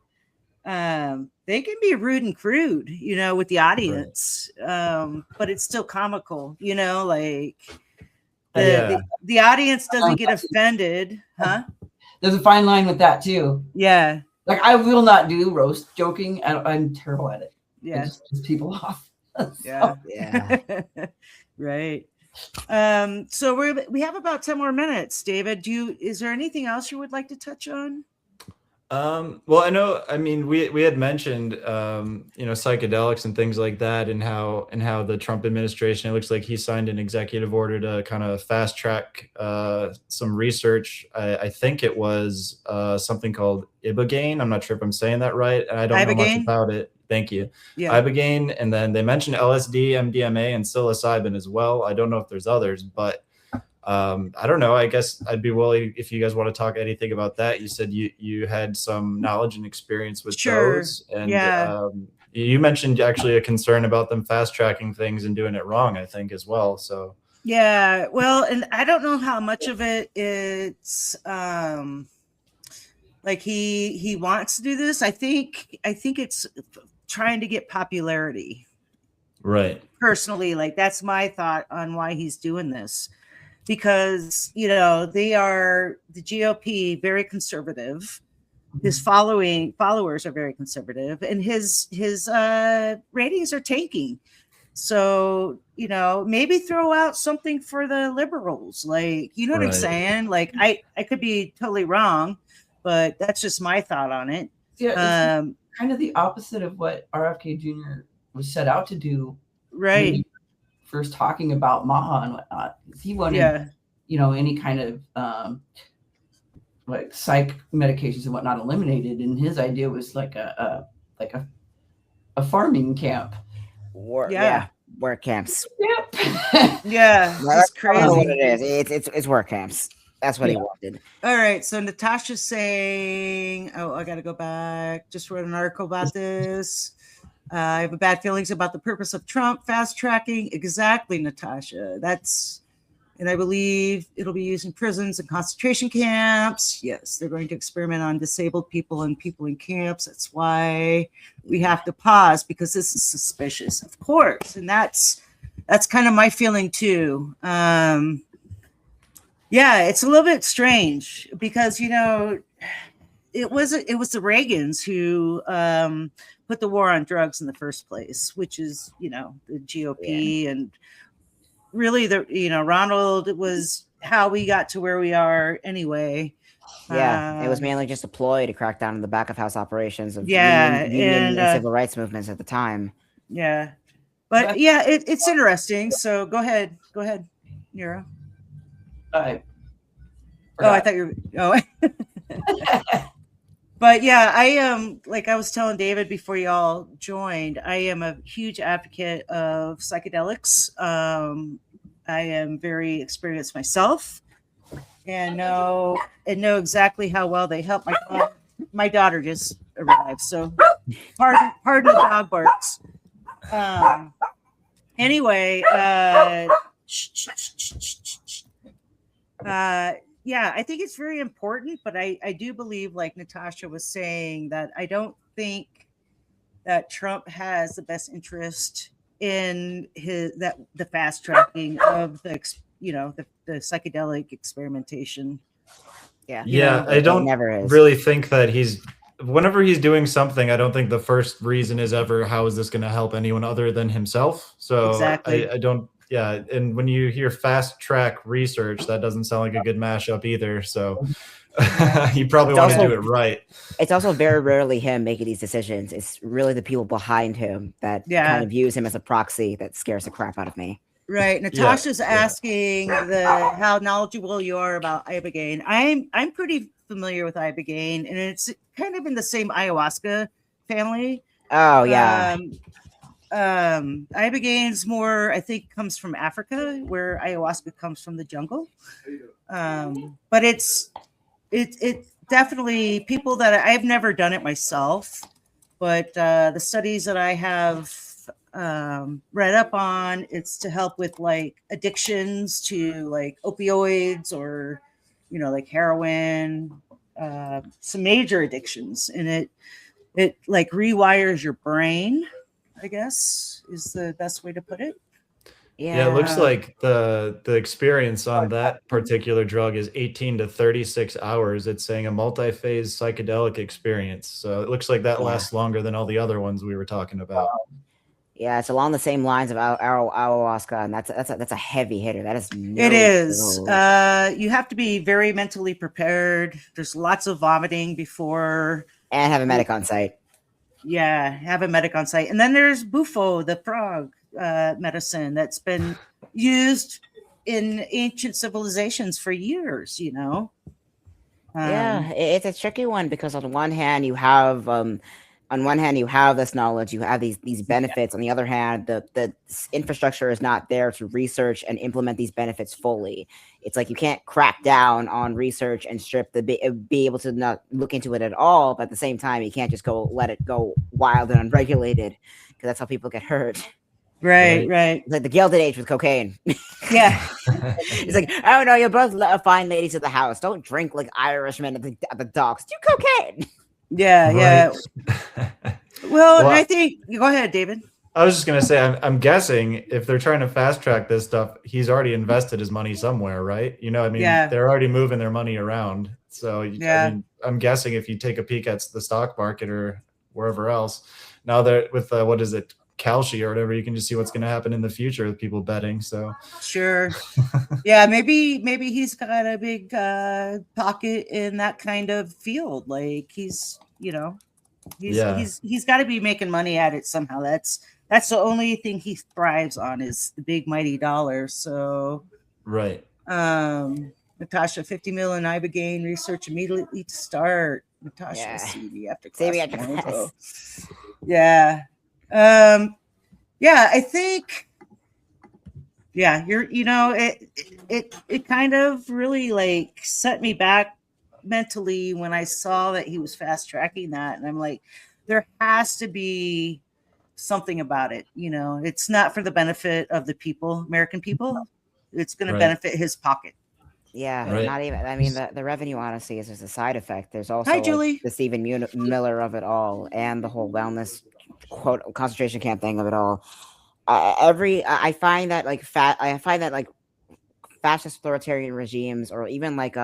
they can be rude and crude, with the audience. Right. But it's still comical, like Yeah. the audience doesn't get offended, huh? There's a fine line with that too. Yeah. Like, I will not do roast joking. I'm terrible at it. Yeah. It just pisses people off. Yeah. Yeah. Right. So we have about 10 more minutes. David, is there anything else you would like to touch on? Well, I mean, we had mentioned, psychedelics and things like that, and how the Trump administration, it looks like he signed an executive order to kind of fast track some research. I think it was something called Ibogaine. I'm not sure if I'm saying that right. And I don't know much about it. Thank you. Yeah. Ibogaine. And then they mentioned LSD, MDMA, and psilocybin as well. I don't know if there's others, but I don't know. I guess I'd be willing, if you guys want to talk anything about that. You said you had some knowledge and experience with those, and you mentioned actually a concern about them fast tracking things and doing it wrong, I think, as well. So yeah, well, and I don't know how much of it's like he wants to do this. I think it's trying to get popularity. Right. Personally, like, that's my thought on why he's doing this. Because, they are, the GOP, very conservative. His followers are very conservative, and his ratings are tanking. So, maybe throw out something for the liberals. Like, you know what I'm saying? Like, I could be totally wrong, but that's just my thought on it. Yeah, it's kind of the opposite of what RFK Jr. was set out to do. Right. First talking about Maha and whatnot. He wanted, any kind of like psych medications and whatnot eliminated, and his idea was like a farming camp. Work camps. Yep. Yeah, that's crazy. That's what it is. It's work camps. That's what he wanted. All right. So Natasha's saying, I got to go back. Just wrote an article about this. I have bad feelings about the purpose of Trump fast tracking. Exactly, Natasha. And I believe it'll be used in prisons and concentration camps. Yes, they're going to experiment on disabled people and people in camps. That's why we have to pause, because this is suspicious, of course. And that's kind of my feeling too. Yeah, it's a little bit strange because, it was the Reagans who put the war on drugs in the first place, which is, the GOP, and really Ronald was how we got to where we are anyway. Yeah, it was mainly just a ploy to crack down on the back of house operations of union and civil rights movements at the time. Yeah, but it's interesting. So go ahead, Nero. I thought you were. But yeah, I am, like I was telling David before y'all joined, I am a huge advocate of psychedelics. I am very experienced myself, and know exactly how well they help. My daughter just arrived, so pardon the dog barks. Anyway, yeah, I think it's very important, but I do believe, like Natasha was saying, that I don't think that Trump has the best interest in the fast tracking of the psychedelic experimentation. Yeah, I don't really think that whenever he's doing something, I don't think the first reason is ever, how is this going to help anyone other than himself? So exactly. I don't, yeah. And when you hear fast track research, that doesn't sound like a good mashup either. So you probably want to do it right. It's also very rarely him making these decisions. It's really the people behind him that kind of use him as a proxy that scares the crap out of me. Right. Natasha's asking how knowledgeable you are about ibogaine. I'm pretty familiar with ibogaine, and it's kind of in the same ayahuasca family. Oh yeah. Ibogaine's more, I think, comes from Africa, where ayahuasca comes from the jungle. But it's definitely people that I've never done it myself, but the studies that I have read up on, it's to help with like addictions to like opioids or like heroin, some major addictions, and it like rewires your brain, I guess is the best way to put it. Yeah, it looks like the experience on that particular drug is 18 to 36 hours. It's saying a multi-phase psychedelic experience. So it looks like that lasts longer than all the other ones we were talking about. Yeah, it's along the same lines of ayahuasca, and that's a heavy hitter. That is it is. You have to be very mentally prepared. There's lots of vomiting before, and have a medic on site. Yeah, have a medic on site. And then there's Bufo, the frog medicine that's been used in ancient civilizations for years. Yeah, it's a tricky one because on one hand you have this knowledge, you have these benefits. On the other hand, the infrastructure is not there to research and implement these benefits fully. It's like you can't crack down on research and be able to not look into it at all, but at the same time, you can't just let it go wild and unregulated, because that's how people get hurt. Right. It's like the Gilded Age with cocaine. Yeah. It's like, oh no, you're both fine ladies at the house. Don't drink like Irishmen at the docks. Do cocaine. Yeah. Well, and I think, go ahead, David. I was just going to say, I'm guessing if they're trying to fast track this stuff, he's already invested his money somewhere, right? They're already moving their money around. So I'm guessing if you take a peek at the stock market or wherever else, now they're with what is it, Kalshi or whatever, you can just see what's going to happen in the future with people betting. So sure. Yeah, maybe he's got a big pocket in that kind of field. Like he's got to be making money at it somehow. That's the only thing he thrives on, is the big mighty dollar. So right. Natasha, 50 million ibogaine research immediately to start. Natasha, CV after class. Yeah. I think, it kind of really like set me back mentally when I saw that he was fast tracking that. And I'm like, there has to be something about it. It's not for the benefit of the people, American people. It's going to benefit his pocket. Yeah, not even. I mean, the revenue honestly is just a side effect. There's also Hi, Julie. the Stephen Miller of it all, and the whole wellness quote concentration camp thing of it all. I find that fascist authoritarian regimes, or even like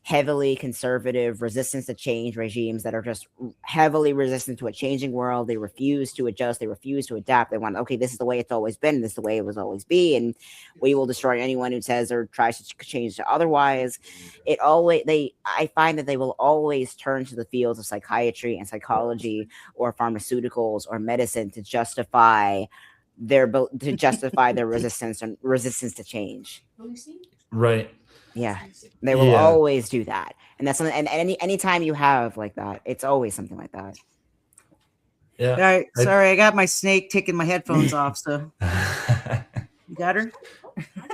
heavily conservative resistance to change regimes that are just heavily resistant to a changing world. They refuse to adjust. They refuse to adapt. They want, okay, this is the way it's always been. This is the way it will always be. And we will destroy anyone who says or tries to change to otherwise. I find that they will always turn to the fields of psychiatry and psychology or pharmaceuticals or medicine to justify their resistance to change. Right. Yeah, they will always do that, and that's something. And anytime you have like that, it's always something like that. Yeah. All right. Sorry, I got my snake taking my headphones off. So you got her.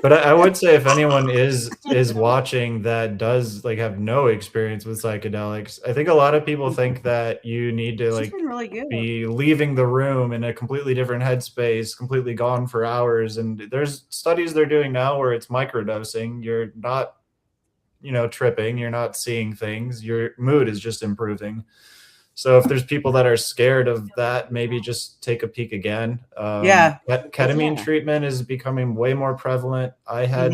But I would say if anyone is watching that does like have no experience with psychedelics, I think a lot of people think that you need to like be leaving the room in a completely different headspace, completely gone for hours. And there's studies they're doing now where it's microdosing. You're not, tripping. You're not seeing things. Your mood is just improving. So if there's people that are scared of that, maybe just take a peek again. Ketamine treatment is becoming way more prevalent. I had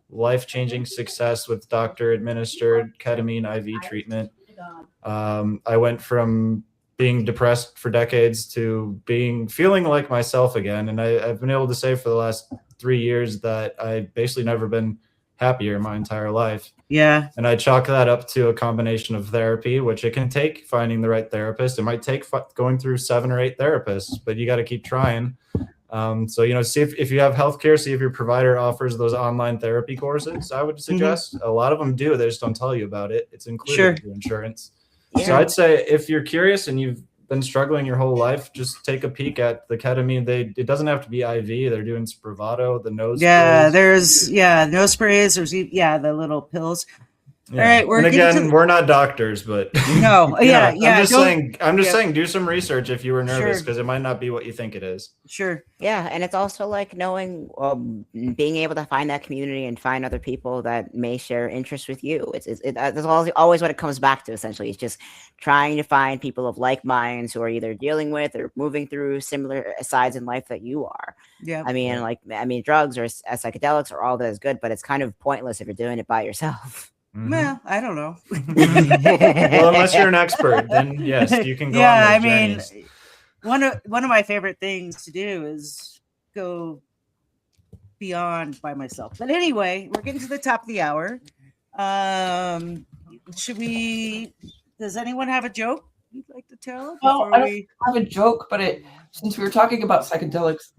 life-changing success with doctor-administered ketamine IV treatment. I went from being depressed for decades to feeling like myself again. And I've been able to say for the last 3 years that I've basically never been happier my entire life. Yeah. And I chalk that up to a combination of therapy, which it can take finding the right therapist. It might take going through 7 or 8 therapists, but you got to keep trying. So, see if you have healthcare, see if your provider offers those online therapy courses. I would suggest a lot of them do. They just don't tell you about it. It's included in your insurance. Yeah. So I'd say if you're curious and you've been struggling your whole life, just take a peek at the ketamine. It doesn't have to be IV. They're doing Spravato, the nose sprays. There's nose sprays. There's the little pills. Yeah. All right, we're not doctors, but no, I'm just saying, do some research if you were nervous, because it might not be what you think it is. Sure. Yeah, and it's also like knowing, being able to find that community and find other people that may share interests with you. That's always what it comes back to. Essentially, it's just trying to find people of like minds who are either dealing with or moving through similar sides in life that you are. Yeah. I mean, drugs or psychedelics are all that is good, but it's kind of pointless if you're doing it by yourself. Well, I don't know. Well, unless you're an expert, then yes, you can go on those journeys. One of my favorite things to do is go beyond by myself. But anyway, we're getting to the top of the hour. Does anyone have a joke you'd like to tell? Well, I don't have a joke, but since we were talking about psychedelics,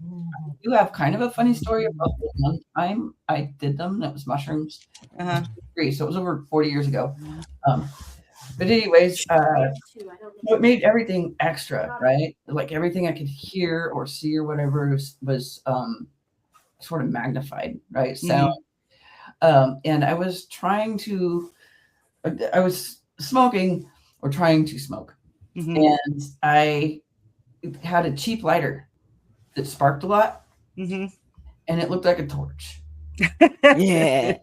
you have kind of a funny story about the one time I did them. That was mushrooms. So it was over 40 years ago. But anyways, it made everything extra, right? Like everything I could hear or see or whatever was sort of magnified, right? Sound. And I was smoking or trying to smoke. And I had a cheap lighter that sparked a lot. And it looked like a torch. Yeah.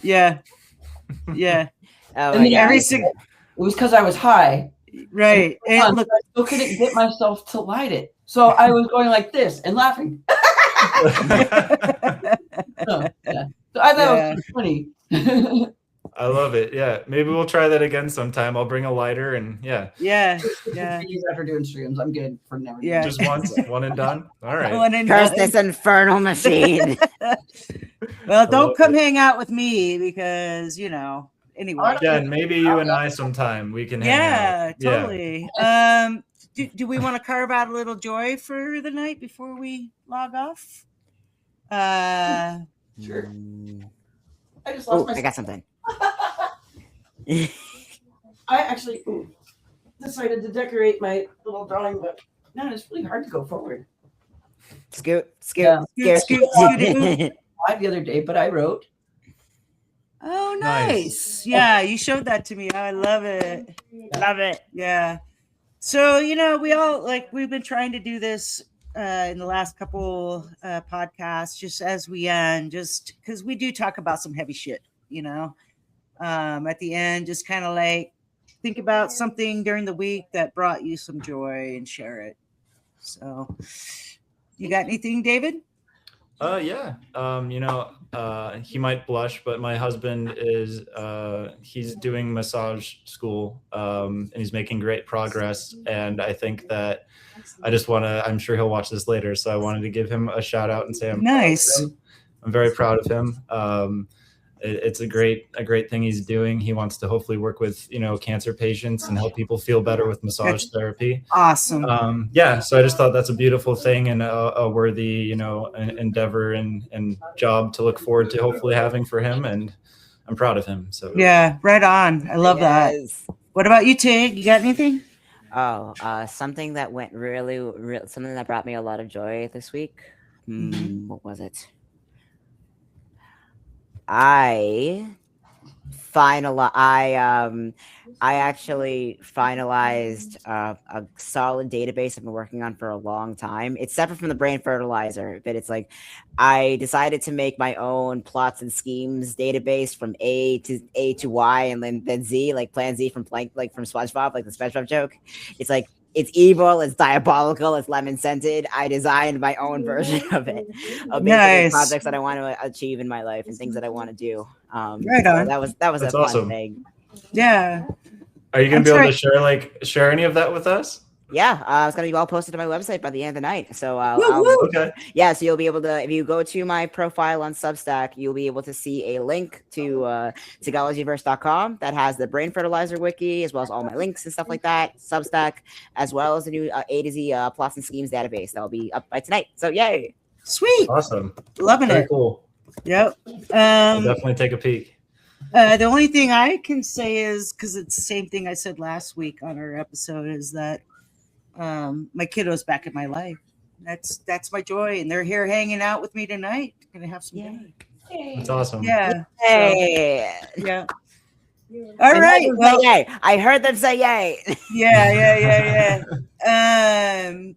Yeah. Oh, and it was because I was high. Right. And I still couldn't get myself to light it. So I was going like this and laughing. So I thought it was funny. I love it. Yeah. Maybe we'll try that again sometime. I'll bring a lighter and After doing streams, I'm good for never. Yeah. Just once, one and done. All right. Curse this infernal machine. Well, don't come hang out with me because, anyway. Jen, maybe you and I sometime we can hang out. Totally. Do we want to carve out a little joy for the night before we log off? Sure. I got something. I actually decided to decorate my little drawing book. No, it's really hard to go forward. Scoot. The other day, but I wrote. Oh, nice. Yeah, you showed that to me. I love it. Love it. Yeah. So, we've been trying to do this in the last couple podcasts, just as we end, just because we do talk about some heavy shit, at the end, just kind of like think about something during the week that brought you some joy and share it. So you got anything, David? Yeah. He might blush, but my husband is he's doing massage school and he's making great progress. And I think that I'm sure he'll watch this later. So I wanted to give him a shout out and say I'm nice. I'm very proud of him. It's a great thing he's doing. He wants to hopefully work with, cancer patients and help people feel better with massage therapy. Awesome. So I just thought that's a beautiful thing and a worthy, endeavor and job to look forward to hopefully having for him. And I'm proud of him. So yeah, right on. I love that. What about you, Tig? You got anything? Oh, something that went something that brought me a lot of joy this week. What was it? I I actually finalized a solid database I've been working on for a long time. It's separate from the brain fertilizer, but it's like I decided to make my own plots and schemes database from A to Y and then Z, like Plan Z from like from SpongeBob, like the SpongeBob joke. It's like it's evil, it's diabolical, it's lemon scented. I designed my own version of it, of basically Nice. projects that I want to achieve in my life and things that I want to do. Right So on. that was That's a fun awesome. thing. Yeah. Are you gonna I'm be able trying- to share any of that with us? Yeah, it's gonna be all posted to my website by the end of the night. So Woo, woo. Okay. yeah, so you'll be able to, if you go to my profile on Substack, you'll be able to see a link to Tegologyverse.com that has the brain fertilizer wiki, as well as all my links and stuff like that. Substack, as well as the new A to Z plots and schemes database that'll be up by tonight. So yay! Sweet. Awesome. Loving Very it. cool. Yep. I'll definitely take a peek. The only thing I can say is, because it's the same thing I said last week on our episode, is that my kiddo's back in my life. That's my joy, and they're here hanging out with me tonight. Gonna have some dinner. That's awesome. Yeah. Yay! So, yeah. All right. Well, yay! I heard them say yay. yeah.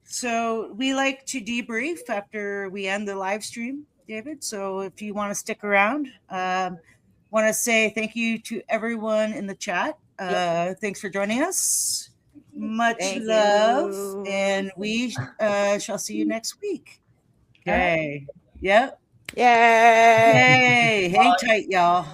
So we like to debrief after we end the live stream, David. So if you want to stick around, want to say thank you to everyone in the chat. Thanks for joining us. Much Thank love, you. and we shall see you next week. Okay. Yep. Yay! Yay. Hang tight, y'all.